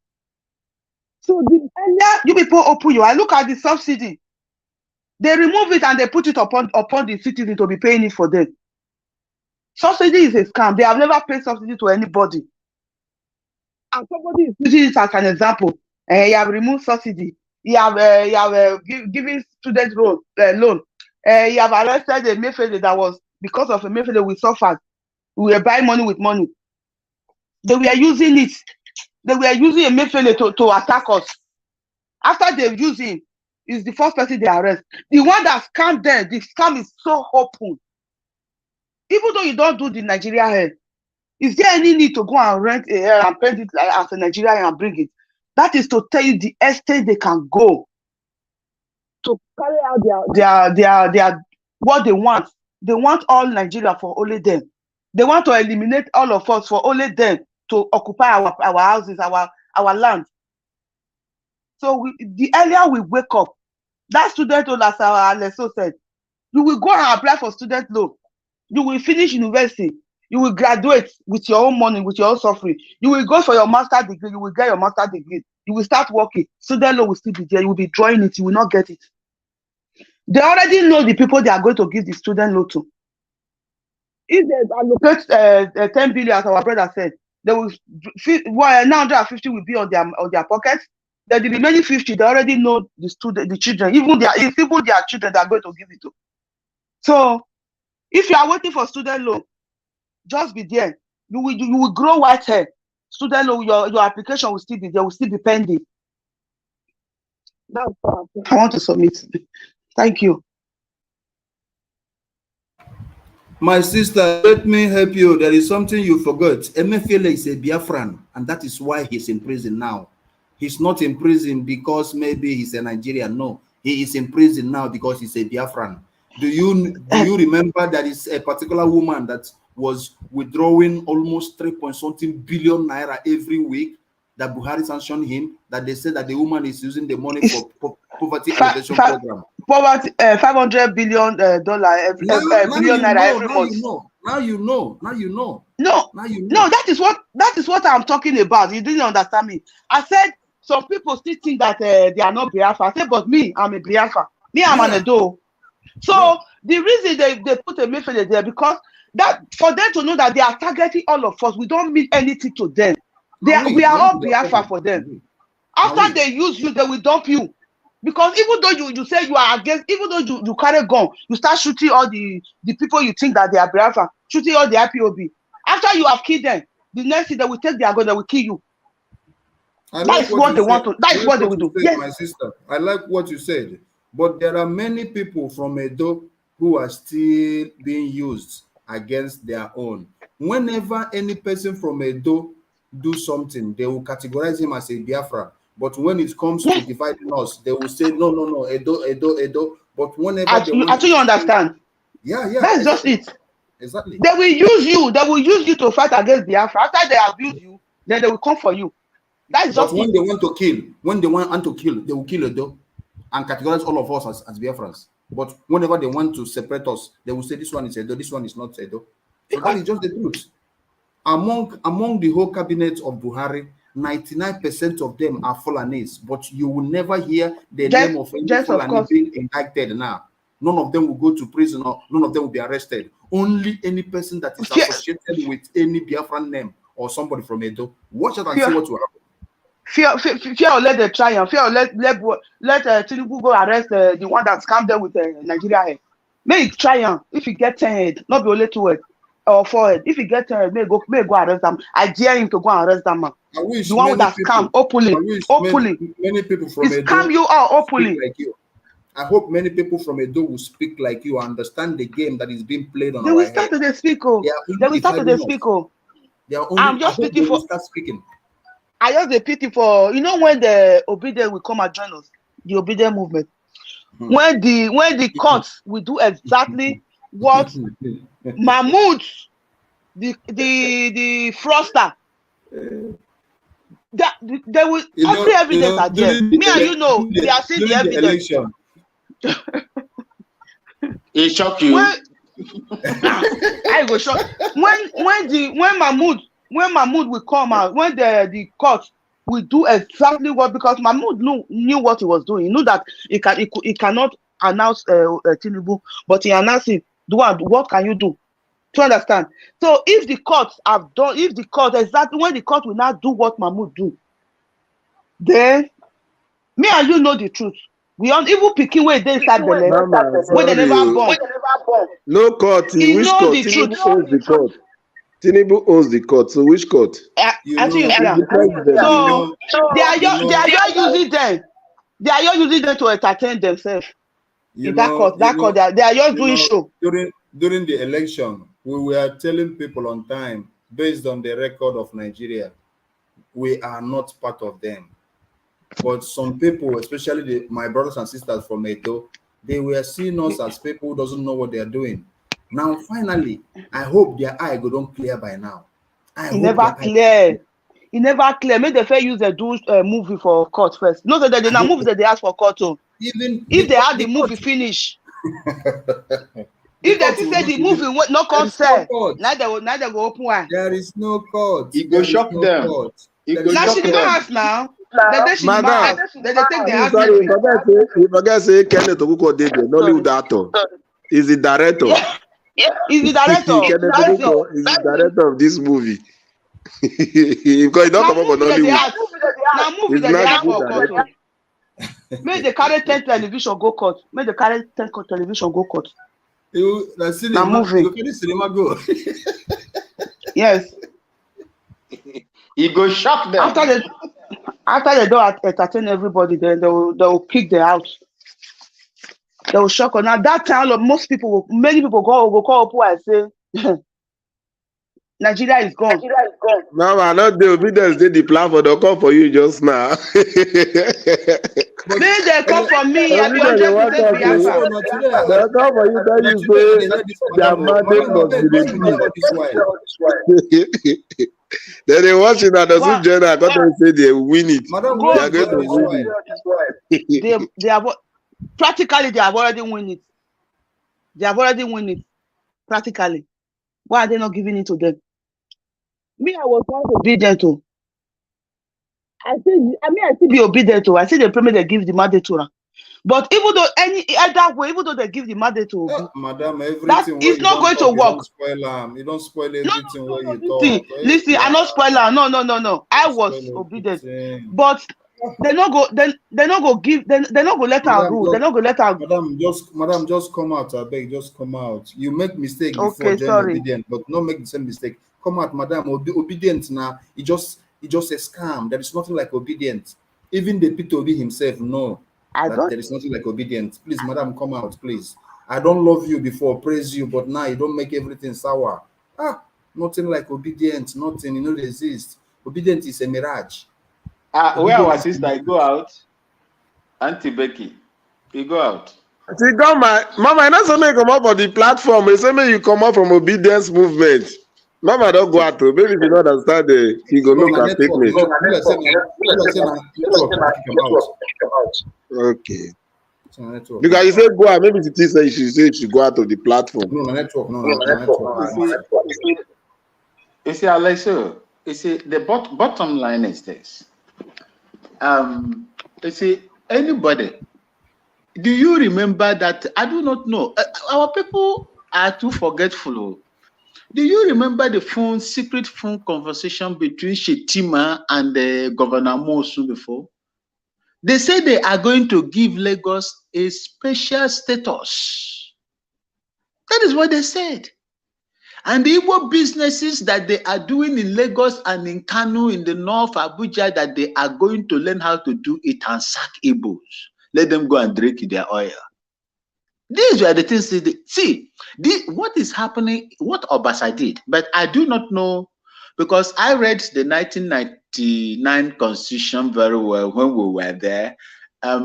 So the earlier you people open your eye, look at the subsidy. They remove it and they put it upon the citizen to be paying it for them. Subsidy is a scam. They have never paid subsidy to anybody. And somebody is using it as an example. You have removed subsidy. You have given student loan. You have arrested a Emefiele that was, because of Emefiele we suffered. We were buying money with money. They were using it. They were using Emefiele to attack us. After they use him, is the first person they arrest. The one that scammed them, the scam is so open. Even though you don't do the Nigeria hair, is there any need to go and rent a hair and paint it as a Nigerian and bring it? That is to tell you the extent they can go to carry out their what they want. They want all Nigeria for only them. They want to eliminate all of us for only them to occupy our houses, our land. So the earlier we wake up, that student loan, as our Alesso said, you will go and apply for student loan. You will finish university. You will graduate with your own money, with your own suffering. You will go for your master's degree. You will get your master's degree. You will start working. Student loan will still be there. You will be drawing it. You will not get it. They already know the people they are going to give the student loan to. If they allocate 10 billion, as our brother said, they will 950 will be on their pockets. Then the remaining 50, they already know the children, even their children they are going to give it to. So if you are waiting for student loan, just be there. You will grow white hair. Student loan, your application will still be there, will still be pending. That's what I want to submit. Thank you. My sister, let me help you. There is something you forgot. Emefiele is a Biafran, and that is why he's in prison now. He's not in prison because maybe he's a Nigerian. No, he is in prison now because he's a Biafran. Do you remember there is a particular woman that was withdrawing almost 3-something billion naira every week, that Buhari sanctioned him, that they said that the woman is using the money for poverty alleviation program. Poverty, $500 billion billion naira every month. Now you know. No, that is what I'm talking about. You didn't understand me. I said some people still think that they are not Biafra. I said, but me, I'm a Biafra. Me, I'm an Edo. So the reason they put a Emefiele there, because that for them to know that they are targeting all of us, we don't mean anything to them. We are all Biafra for them. After they use you, they will dump you. Because even though you say you are against, even though you carry gun, you start shooting all the people you think that they are Biafra, shooting all the Ipob. After you have killed them, the next thing they will take their gun, they will kill you. That is what they want to. That is what they will do. Yes, my sister. I like what you said, but there are many people from Edo who are still being used against their own. Whenever any person from Edo do something, they will categorize him as a Biafra. But when it comes to dividing us, they will say no, Edo. But whenever until you understand, that's just it. Exactly. They will use you. They will use you to fight against Biafra. After they abuse you, then they will come for you. That's just. But when they want to kill, they will kill Edo. and categorize all of us as Biafrans. But whenever they want to separate us, they will say this one is Edo, this one is not Edo. So that is just the truth. Among the whole cabinet of Buhari, 99% of them are Fulanese, but you will never hear the name of any Fulani being indicted now. None of them will go to prison or none of them will be arrested. Only any person that is associated with any Biafran name or somebody from Edo. Watch out and see what will happen. Fear or let the triumph. Fear or let Tinubu go arrest the one that scammed them with Nigeria. May it triumph if you get 10 head, not be only 2 head or 4 head. If you get 10 head, may go arrest them. I dare him to go and arrest them. The one that scam openly. Many people from Edo scam you all openly. Like you. I hope many people from Edo will speak like you, understand the game that is being played on they our will head. start to speak. They will start to speak. I'm just speaking for. Start speaking. I just a pity for when the obedient will come and join us, the obedient movement. When the courts will do exactly what Mahmoud, the fraudster, that they will every evidence are there. Me and they are seeing the evidence. It shocked you. I go shock. When Mahmoud will come out, when the court will do exactly what, because Mahmoud knew what he was doing. He knew that he cannot announce Tinubu, but he announced it. What can you do? To understand. So if the courts have done, exactly when the court will not do what Mahmoud do, then me and you know the truth. We aren't even picking where they start the left, where they never born. No court. Which court? Tinubu owns the court. Tinubu owns the court. So which court? So they are just using them. They are just using them to entertain themselves. They are just doing show. During the election, we were telling people on time, based on the record of Nigeria, we are not part of them. But some people, especially my brothers and sisters from Edo, they were seeing us as people who doesn't know what they are doing. Now, finally, I hope their eye go don't clear by now. It never clear. Maybe they first use a movie for court first. No, that they now movies that they ask for court. Even if they had the movie finish. If they say the movie no court sell, now they go open one. There is no court. It go shock them. Now she house now. They take the house. You forget say Kenneth Okuko did the Nollywood actor. He's the director. He's the director. Kenneth Okuko is the director of this movie. Because he don't come up on Nollywood. Now movie that they have for court. Make the carry 10 television go court. Make the carry 10 television go court. Now movie. You can cinema go. Yes. He go shock them. After they don't entertain everybody, then they will kick them out. They will shock her. Now that time, many people go call up and say, Nigeria is gone. No, man, not the obedience did the plan for the call for you just now. Then they come for me. I be 100% Biafra. They come for you, then you say their mandate must be repealed. Then they watch it and the Zoom journal got to say they win it. They are going to win it. They have practically they have already win it. They have already win it. Practically. Why are they not giving it to them? Me, I was once obedient to. I still be obedient to. I see the premier they give the mandate to her. But even though even though they give the mandate to Madam, everything it's not going to work. You don't spoil everything where you talk. Listen, I not spoil her. No. I was obedient. But they not go let her rule. They not go let her. Madam, just come out. I beg, just come out. You make mistake before joining obedient, but not make the same mistake. Come out, madam. Obedient now. It just a scam. There is nothing like obedient. Even the PETEROBI himself know that there is nothing like obedient. Please, madam, come out, please. I don't love you before, praise you, but now you don't make everything sour. Nothing like obedient. Nothing. You know, they exist. Obedient is a mirage. Where our sister, go out. Auntie Becky, you go out. See, Mama, I know something come up on the platform. It's something you come up from obedience movement. Mama, don't go out to. Maybe if you don't understand the, you go look at statement. Okay. It's my network. Because you say go out, maybe the say she say she go out of the platform. No, my network. No, No, my network. you see, Alexa, you see, the bottom line is this. You see, anybody, do you remember that? I do not know. Our people are too forgetful. Oh. Do you remember the secret phone conversation between Shetima and Governor Mosu before? They say they are going to give Lagos a special status. That is what they said. And the Igbo businesses that they are doing in Lagos and in Kano, in the north, Abuja, that they are going to learn how to do it and sack Igbos. Let them go and drink their oil. These were the things. See, what is happening, what Obasa did, but I do not know, because I read the 1999 Constitution very well when we were there. I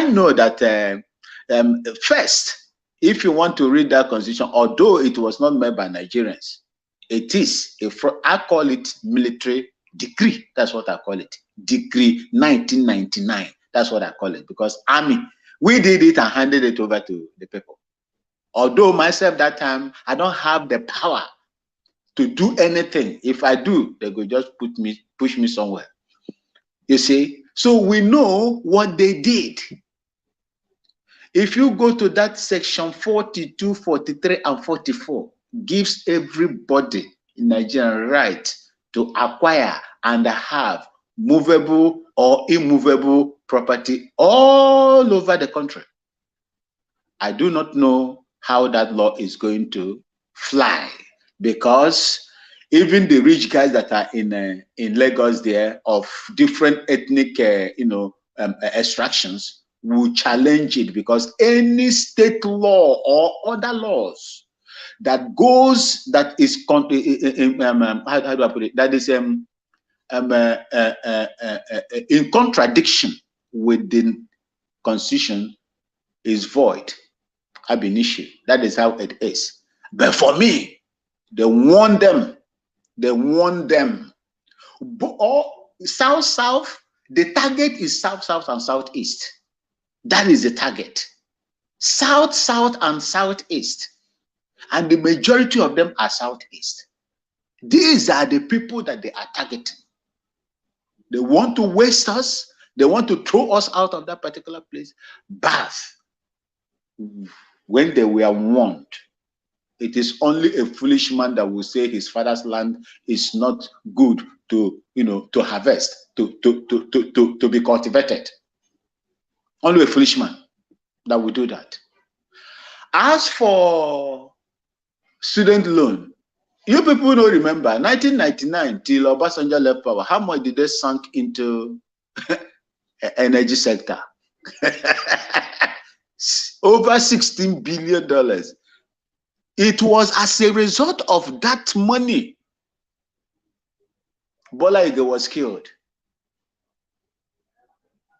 know that first, if you want to read that Constitution, although it was not made by Nigerians, it is, I call it military decree. That's what I call it. Decree 1999. That's what I call it, because army, we did it and handed it over to the people. Although myself that time, I don't have the power to do anything. If I do, they will just push me somewhere. You see? So we know what they did. If you go to that section 42, 43, and 44, gives everybody in Nigeria right to acquire and have movable or immovable property all over the country. I do not know how that law is going to fly, because even the rich guys that are in Lagos there of different ethnic extractions will challenge it, because any state law or other laws that is how do I put it, that is in contradiction with the Constitution is void, ab initio. That is how it is. But for me, they warn them. They warn them. All south, the target is south, and southeast. That is the target. South, and southeast. And the majority of them are southeast. These are the people that they are targeting. They want to waste us. They want to throw us out of that particular place. But when they were warned, it is only a foolish man that will say his father's land is not good to harvest, to be cultivated. Only a foolish man that will do that. As for student loan, you people don't remember 1999 till Obasanjo left power. How much did they sunk into energy sector? Over $16 billion. It was as a result of that money Bola Ige was killed.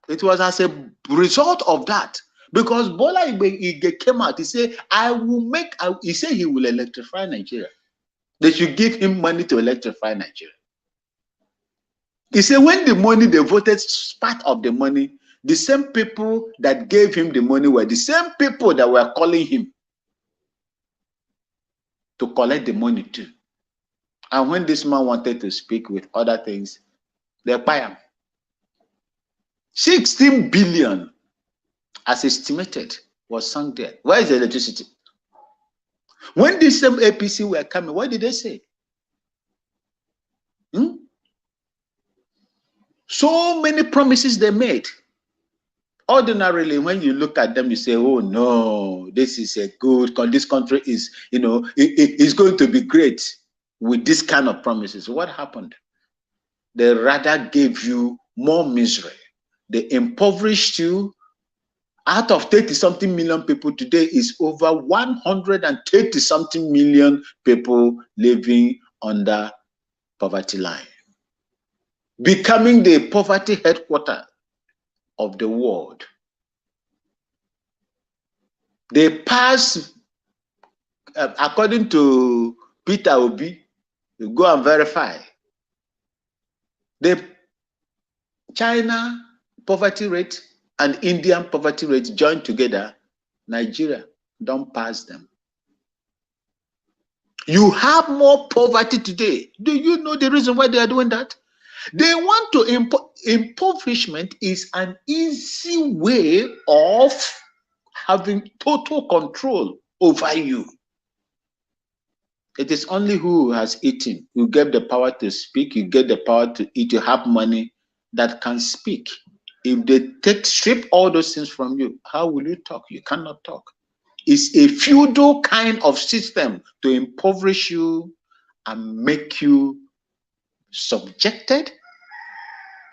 It was as a result of that, because Bola Ige came out. He said, he said he will electrify Nigeria. They should give him money to electrify Nigeria. He said when the money, they voted part of the money, the same people that gave him the money were the same people that were calling him to collect the money too. And when this man wanted to speak with other things, they pay him. 16 billion, as estimated, was sunk there. Where is the electricity? When this same APC were coming, what did they say? So many promises they made. Ordinarily, when you look at them, you say, oh no, this is a good, this country is, it's going to be great with this kind of promises. What happened? They rather gave you more misery. They impoverished you. Out of 30-something million people today is over 130-something million people living under poverty line, becoming the poverty headquarters of the world. They pass, according to PETEROBI, you go and verify. The China poverty rate and Indian poverty rate joined together, Nigeria don't pass them. You have more poverty today. Do you know the reason why they are doing that? They want to impoverishment is an easy way of having total control over you. It is only who has eaten, who get the power to speak, you get the power to eat, you have money that can speak. If they strip all those things from you, how will you talk? You cannot talk. It's a feudal kind of system to impoverish you and make you subjected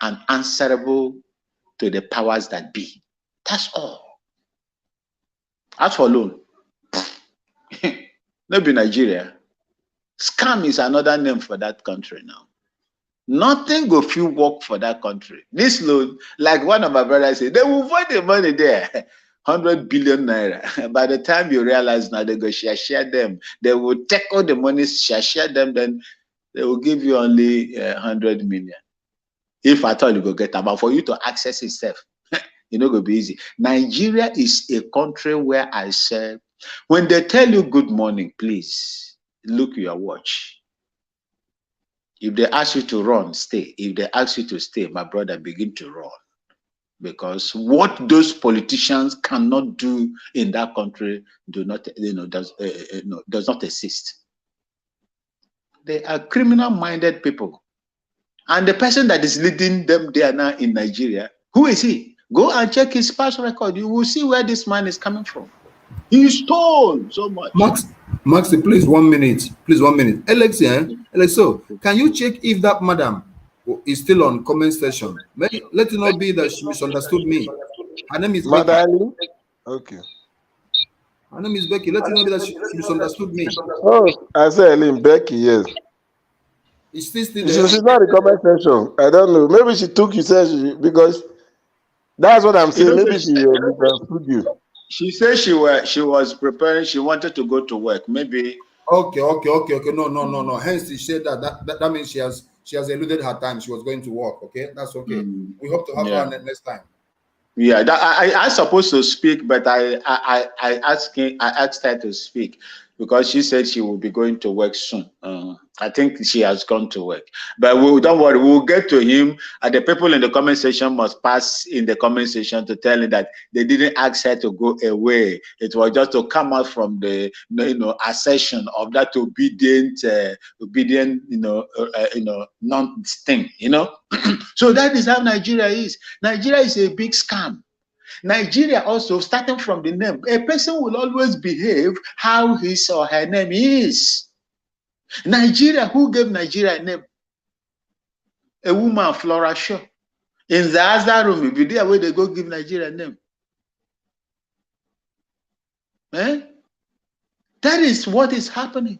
and answerable to the powers that be. That's all. As for loan, maybe Nigeria. Scam is another name for that country now. Nothing go feel work for that country. This loan, like one of my brothers said, they will void the money there. 100 billion naira. By the time you realize now they go share them, they will take all the money, share them, then they will give you only 100 million. If at all you go get them, but for you to access itself, it not go be easy. Nigeria is a country where I said, when they tell you good morning, please look your watch. If they ask you to run, stay. If they ask you to stay, my brother, begin to run. Because what those politicians cannot do in that country does not exist. They are criminal-minded people. And the person that is leading them there now in Nigeria, who is he? Go and check his past record. You will see where this man is coming from. He stole so much. Maxi, please 1 minute. Please 1 minute. Alexo, can you check if that madam is still on comment section? Let it not be that she misunderstood me. Her name is Becky. Madam? Okay. Her name is Becky. Let it not be that she misunderstood me. Oh, I said Becky, yes. Is still there? She's not in the comment section. I don't know. Maybe she took you because that's what I'm saying. Maybe she misunderstood you. She said she was preparing. She wanted to go to work. Maybe. Okay. No. Hence she said that means she has eluded her time. She was going to work. Okay, that's okay. We hope to have her next time. Yeah, I supposed to speak, but I asked her to speak because she said she will be going to work soon. I think she has gone to work, but don't worry, we'll get to him. And the people in the comment section must pass in the comment section to tell him that they didn't ask her to go away. It was just to come out from the assertion of that obedient non-thing. So that is how Nigeria is. Nigeria is a big scam. Nigeria also, starting from the name, a person will always behave how his or her name is. Nigeria, who gave Nigeria a name? A woman, Flora Shaw. In the other room, if you there where they go give Nigeria a name. That is what is happening.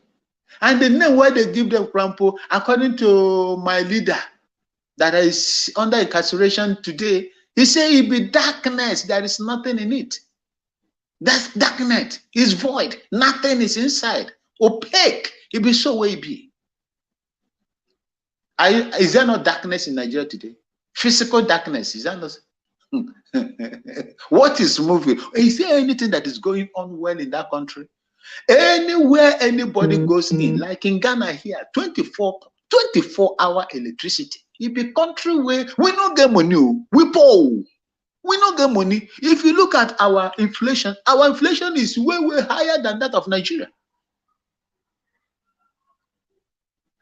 And the name where they give them Krampo, according to my leader that is under incarceration today, he said it be darkness, there is nothing in it. That's darkness, it's void, nothing is inside, opaque. It be so way it be. Is there no darkness in Nigeria today? Physical darkness, is that not? What is moving? Is there anything that is going on well in that country? Anywhere anybody goes in, like in Ghana here, 24-hour electricity. It be country where we don't get money, we poor. We don't get money. If you look at our inflation is way higher than that of Nigeria.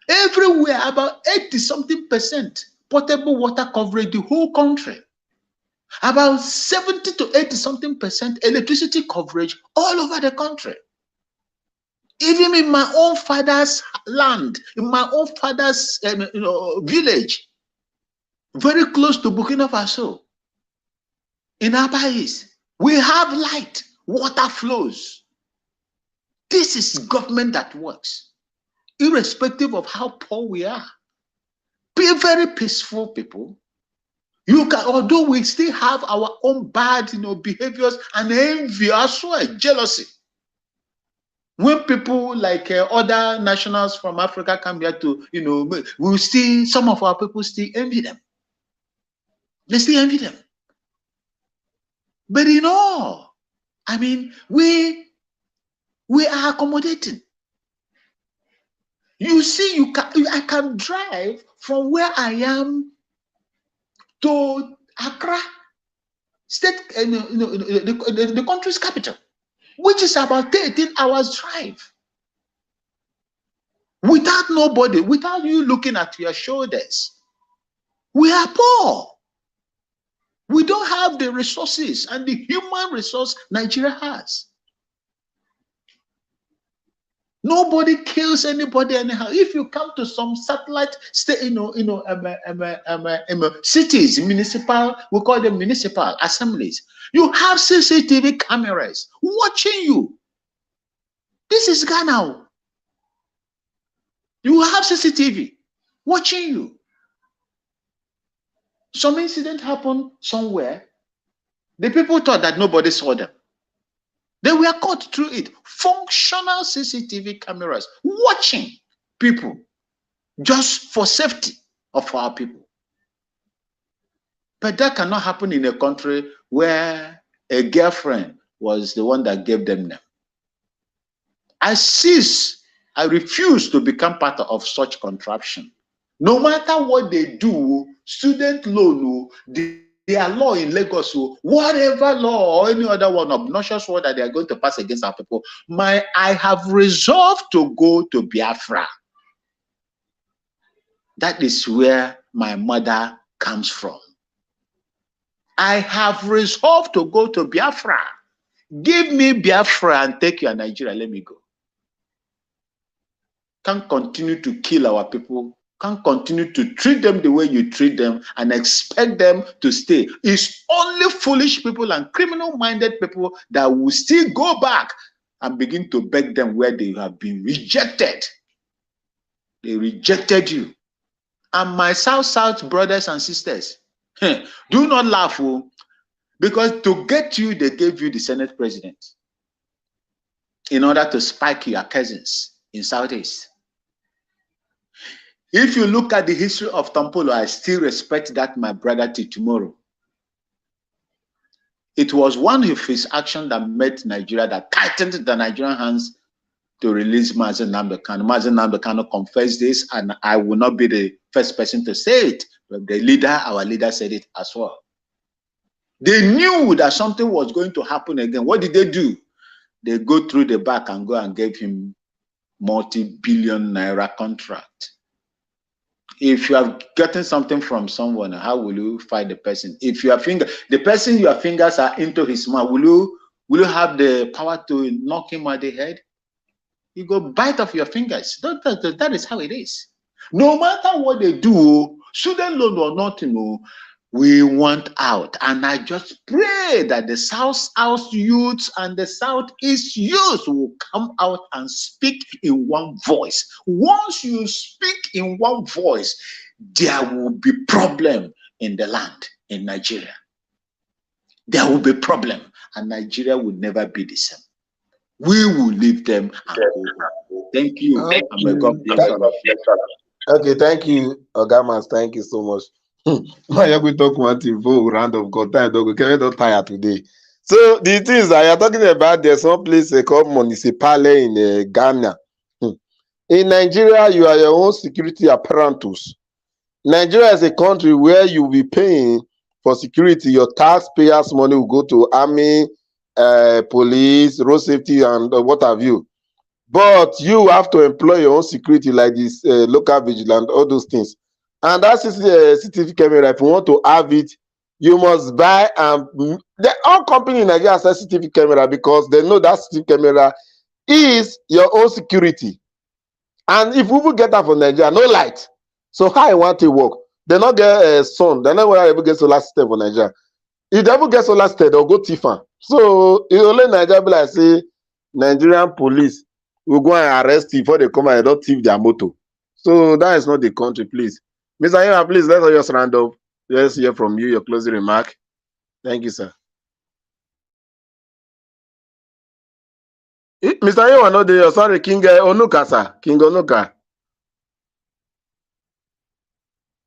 Everywhere, about 80-something% potable water coverage the whole country. About 70 to 80-something% electricity coverage all over the country. Even in my own father's land, in my own father's village, very close to Burkina Faso, in Upper East, we have light, water flows. This is government that works, irrespective of how poor we are. Be very peaceful people. Although we still have our own bad, behaviors and envy, as well, jealousy. When people like other nationals from Africa come here to, we see some of our people still envy them. They still envy them. But in all, I mean, we are accommodating. You see, I can drive from where I am to Accra, state, the country's capital, which is about 13 hours drive. Without nobody, without you looking at your shoulders. We are poor. We don't have the resources and the human resource Nigeria has. Nobody kills anybody anyhow. If you come to some satellite state, cities, municipal, we call them municipal assemblies, you have CCTV cameras watching you. This is Ghana. You have CCTV watching you. Some incident happened somewhere. The people thought that nobody saw them. They were caught through it. Functional CCTV cameras watching people just for safety of our people. But that cannot happen in a country where a girlfriend was the one that gave them name. I refuse to become part of such contraption. No matter what they do, student loan, their law in Lagos, whatever law or any other one, obnoxious law that they are going to pass against our people, I have resolved to go to Biafra. That is where my mother comes from. I have resolved to go to Biafra. Give me Biafra and take your Nigeria, let me go. Can't continue to kill our people, can't continue to treat them the way you treat them and expect them to stay. It's only foolish people and criminal-minded people that will still go back and begin to beg them where they have been rejected. They rejected you. And my South brothers and sisters, do not laugh, because to get you, they gave you the Senate president in order to spike your cousins in Southeast. If you look at the history of Tampolo, I still respect that, my brother, till tomorrow. It was one of his actions that made Nigeria, that tightened the Nigerian hands to release Mazen Nnamdi Kanu. Mazen Nnamdi Kanu confessed this, and I will not be the first person to say it, but our leader said it as well. They knew that something was going to happen again. What did they do? They go through the back and go and give him multi-billion naira contract. If you have gotten something from someone, how will you fight the person? If your your fingers are into his mouth, will you have the power to knock him on the head? You go bite off your fingers. That is how it is. No matter what they do, student loan or nothing, we want out. And I just pray that the South youths and the Southeast youths will come out and speak in one voice. Once you speak in one voice, there will be problem in the land, in Nigeria. There will be problem, and Nigeria will never be the same. We will leave them and go home. Thank you. Okay. And may God bless all of you. Okay, thank you, Ogamas. Thank you so much. We talk one thing before we round of God time. Don't tire today. So the things that you're talking about, there's some place called municipal in Ghana. In Nigeria, you are your own security apparatus. Nigeria is a country where you will be paying for security. Your taxpayers' money will go to army, police, road safety, and what have you. But you have to employ your own security, like this local vigilance, all those things. And that CCTV camera, if you want to have it, you must buy. All companies in Nigeria have CCTV camera because they know that CCTV camera is your own security. And if we will get that from Nigeria, no light. So how I want to work? They not get sun. They never ever get solar system for Nigeria. If they ever get solar system, they'll go Tifa. So it only Nigeria be like say Nigerian police will go and arrest you before they come and don't thief their motor. So that is not the country, please. Mr. Yema, please, let's just round up. Let's hear from you, your closing remark. Thank you, sir. Mr. Yema, no, they are sorry, King Onuka, sir. King Onuka.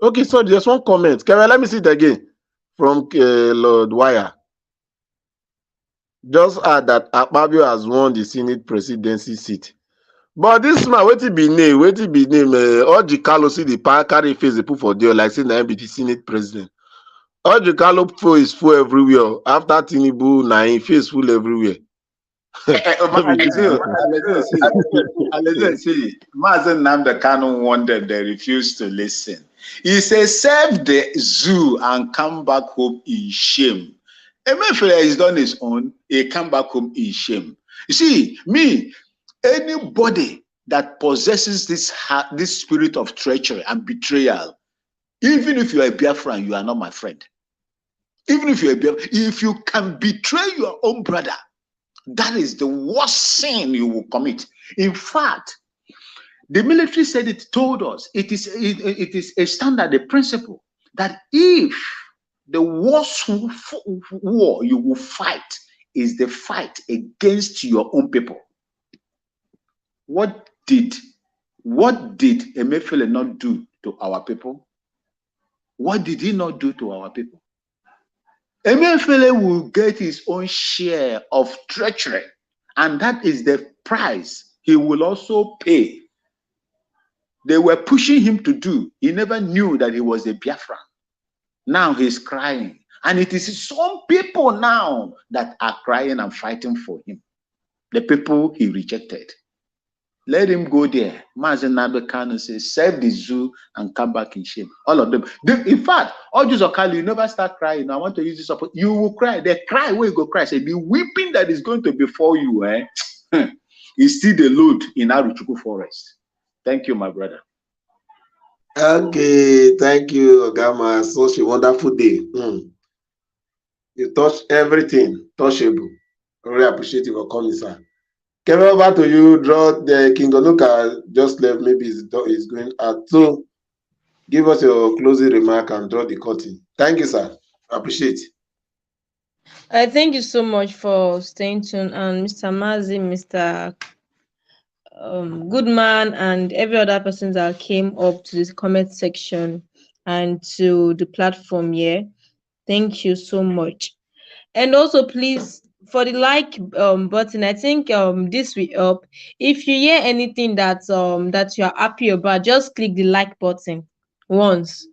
Okay, so there's one comment. Can let me see it again from Lord Wire. just add that Akpabio has won the Senate presidency seat. But this man, wetin be name? Orji Kalo see the carry face they put for there, like say na be the Senate president. Orji Kalo face full everywhere. After Tinubu, na him face full everywhere. See, Mazen Namda Kanu wondered they refused to listen. He says, serve the zoo and come back home in shame. Emefiele has done his own, he come back home in shame. You see, me, anybody that possesses this spirit of treachery and betrayal, even if you are a Biafran, you are not my friend. Even if you're a Biafran, if you can betray your own brother, that is the worst sin you will commit. In fact, the military said told us it is a standard, a principle that if the worst war you will fight is the fight against your own people. What did Emefiele not do to our people? What did he not do to our people? Emefiele will get his own share of treachery, and that is the price he will also pay. They were pushing him to do. He never knew that he was a Biafran. Now he's crying. And it is some people now that are crying and fighting for him. The people he rejected. Let him go there. Mazen Nabekano says, serve the zoo and come back in shame. All of them. In fact, all these Okali, you never start crying. I want to use this opportunity. You will cry. They cry where you go cry. Say, the weeping that is going to befall you, is still the load in Aruchuku forest. Thank you, my brother. Okay, thank you, Ogama. Such a wonderful day. You touch everything, touchable. Really appreciative of coming, sir. Kevin, over to you. Draw the King Onuka just left. Maybe he's going out. So give us your closing remark and draw the curtain. Thank you, sir. Appreciate. I thank you so much for staying tuned, and Mr. Mazi, Mr. Goodman, and every other person that came up to this comment section and to the platform here. Thank you so much. And also, please, for the like button, I think this will help. If you hear anything that you are happy about, just click the like button once.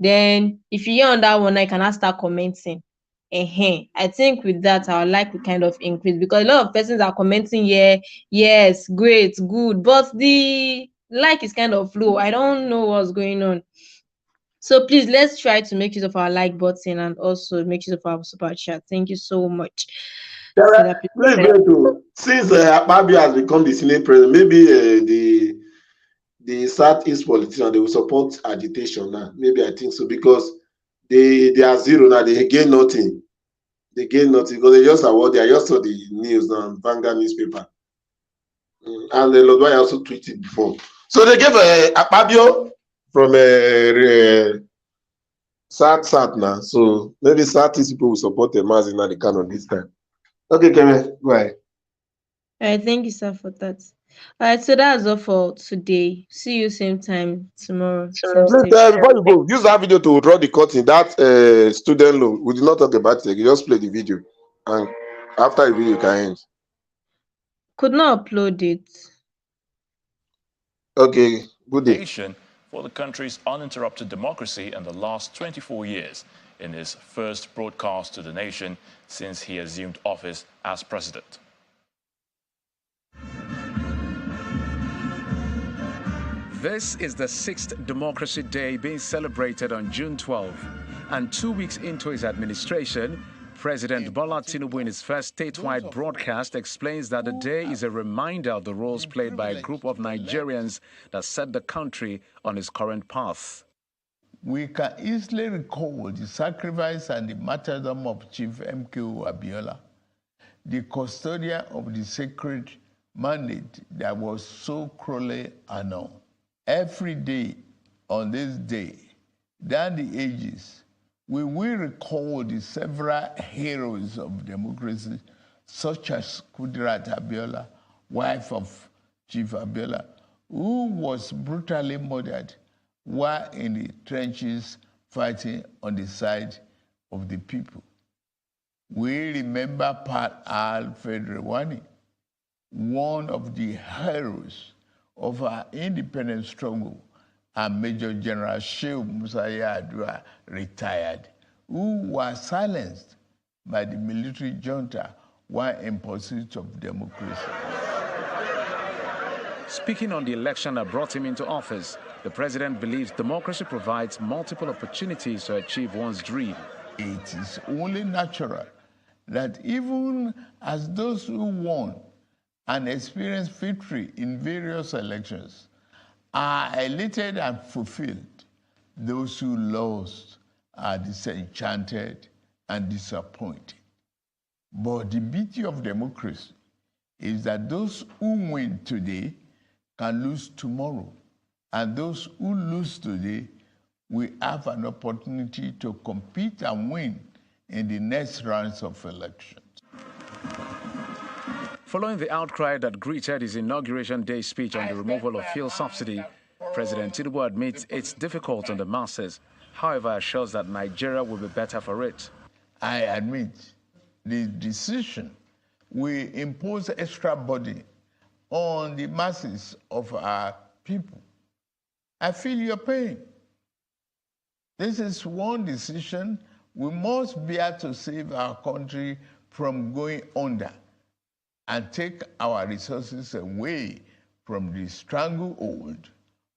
Then if you hear on that one, I can now start commenting. I think with that our like will kind of increase, because a lot of persons are commenting here, yes, great, good, but the like is kind of low. I don't know what's going on. So please, let's try to make use of our like button and also make use of our super chat. Thank you so much. Since Akpabio has become the Senate president, maybe the Southeast politicians, they will support agitation now. Maybe I think so, because they are zero now. They gain nothing. They gain nothing because they just award. They just saw the news on Vanguard newspaper, and Lodwai also tweeted before. So they gave Akpabio from South now. So maybe Southeast people will support the Mazi and the canon this time. Okay, Kevin, go ahead. All right, thank you, sir, for that. All right, so that's all for today. See you same time tomorrow. Before you go, use that video to draw the curtain. That student loan, we did not talk about it. You just play the video, and after the video, you can end. Could not upload it. Okay, good day. For the country's uninterrupted democracy in the last 24 years, in his first broadcast to the nation since he assumed office as president. This is the 6th Democracy Day being celebrated on June 12, and 2 weeks into his administration, President Bola Tinubu, in his first statewide broadcast, explains that the day is a reminder of the roles played by a group of Nigerians that set the country on its current path. We can easily recall the sacrifice and the martyrdom of Chief MKO Abiola, the custodian of the sacred mandate that was so cruelly annulled. Every day on this day, down the ages, we will recall the several heroes of democracy, such as Kudirat Abiola, wife of Chief Abiola, who was brutally murdered while in the trenches fighting on the side of the people. We remember Pat Alfred Rwani, one of the heroes of our independence struggle, and Major General Shehu Musa Yar'Adua, retired, who was silenced by the military junta while in pursuit of democracy. Speaking on the election that brought him into office, the president believes democracy provides multiple opportunities to achieve one's dream. It is only natural that even as those who won and experienced victory in various elections are elated and fulfilled, those who lost are disenchanted and disappointed. But the beauty of democracy is that those who win today can lose tomorrow, and those who lose today will have an opportunity to compete and win in the next rounds of elections. Following the outcry that greeted his Inauguration Day speech on the removal of fuel subsidy, President Tinubu admits it's difficult on the masses, however assures that Nigeria will be better for it. I admit the decision will impose extra burden on the masses of our people. I feel your pain. This is one decision we must bear to save our country from going under and take our resources away from the stranglehold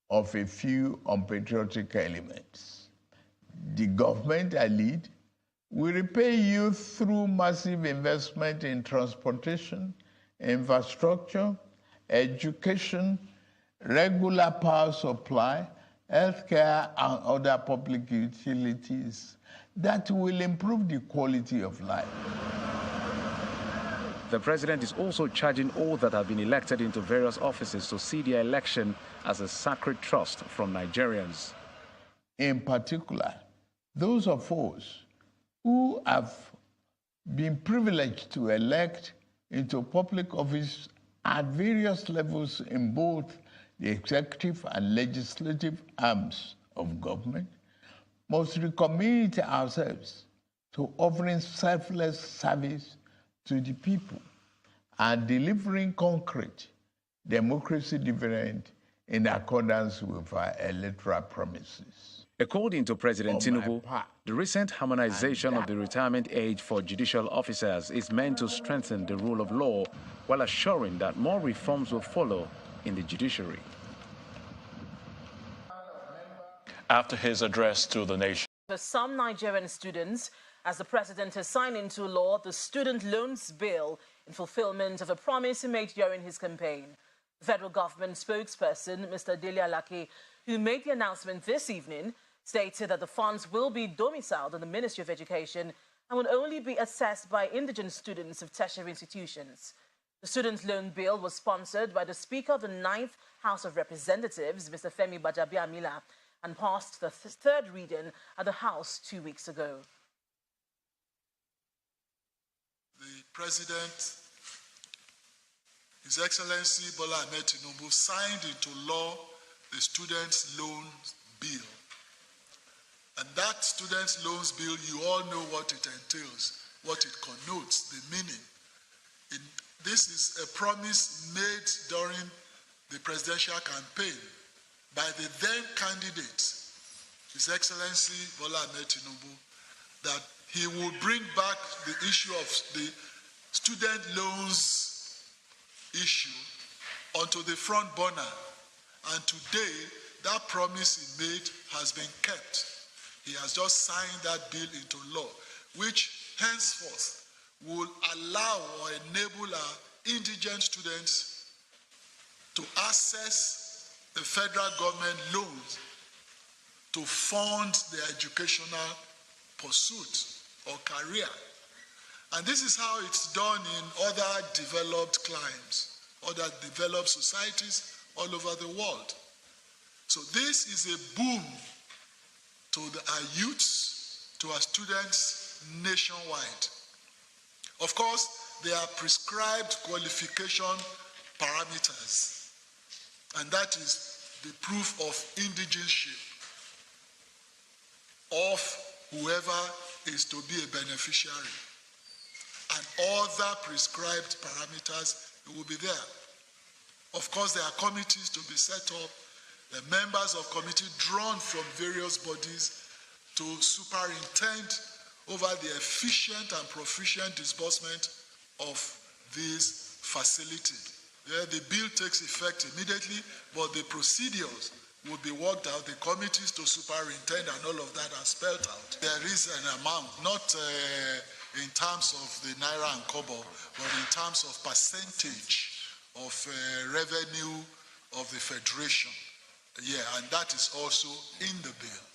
of a few unpatriotic elements. The government I lead will repay you through massive investment in transportation, infrastructure, education, regular power supply, healthcare, and other public utilities that will improve the quality of life. The president is also charging all that have been elected into various offices to see their election as a sacred trust from Nigerians. In particular, those of us who have been privileged to elect into public office at various levels in both the executive and legislative arms of government must recommit ourselves to offering selfless service to the people and delivering concrete democracy dividend in accordance with our electoral promises. According to President Tinubu, the recent harmonization of the retirement age for judicial officers is meant to strengthen the rule of law while assuring that more reforms will follow in the judiciary. After his address to the nation, For some Nigerian students, as the president has signed into law the student loans bill in fulfillment of a promise he made during his campaign. The federal government spokesperson, Mr. Dele Alaki, who made the announcement this evening, stated that the funds will be domiciled in the Ministry of Education and will only be assessed by indigent students of tertiary institutions. The student loan bill was sponsored by the Speaker of the 9th House of Representatives, Mr. Femi Gbajabiamila, and passed the third reading at the House 2 weeks ago. The President, His Excellency Bola Ahmed Tinubu, signed into law the Students' Loans Bill. And that Students' Loans Bill, you all know what it entails, what it connotes, the meaning. This is a promise made during the presidential campaign by the then candidate, His Excellency Bola Ahmed Tinubu, that he would bring back the issue of the student loans issue onto the front burner. And today, that promise he made has been kept. He has just signed that bill into law, which henceforth will allow or enable our indigent students to access the federal government loans to fund their educational pursuit or career. And this is how it's done in other developed climes, other developed societies all over the world. So this is a boom to our youths, to our students nationwide. Of course, there are prescribed qualification parameters, and that is the proof of indigenship of whoever is to be a beneficiary. and other prescribed parameters, it will be there. Of course, there are committees to be set up, the members of committee drawn from various bodies to superintend over the efficient and proficient disbursement of this facility. Yeah, the bill takes effect immediately, but the procedures will be worked out, the committees to superintend and all of that are spelled out. There is an amount, not in terms of the Naira and Kobo, but in terms of percentage of revenue of the Federation. Yeah, and that is also in the bill.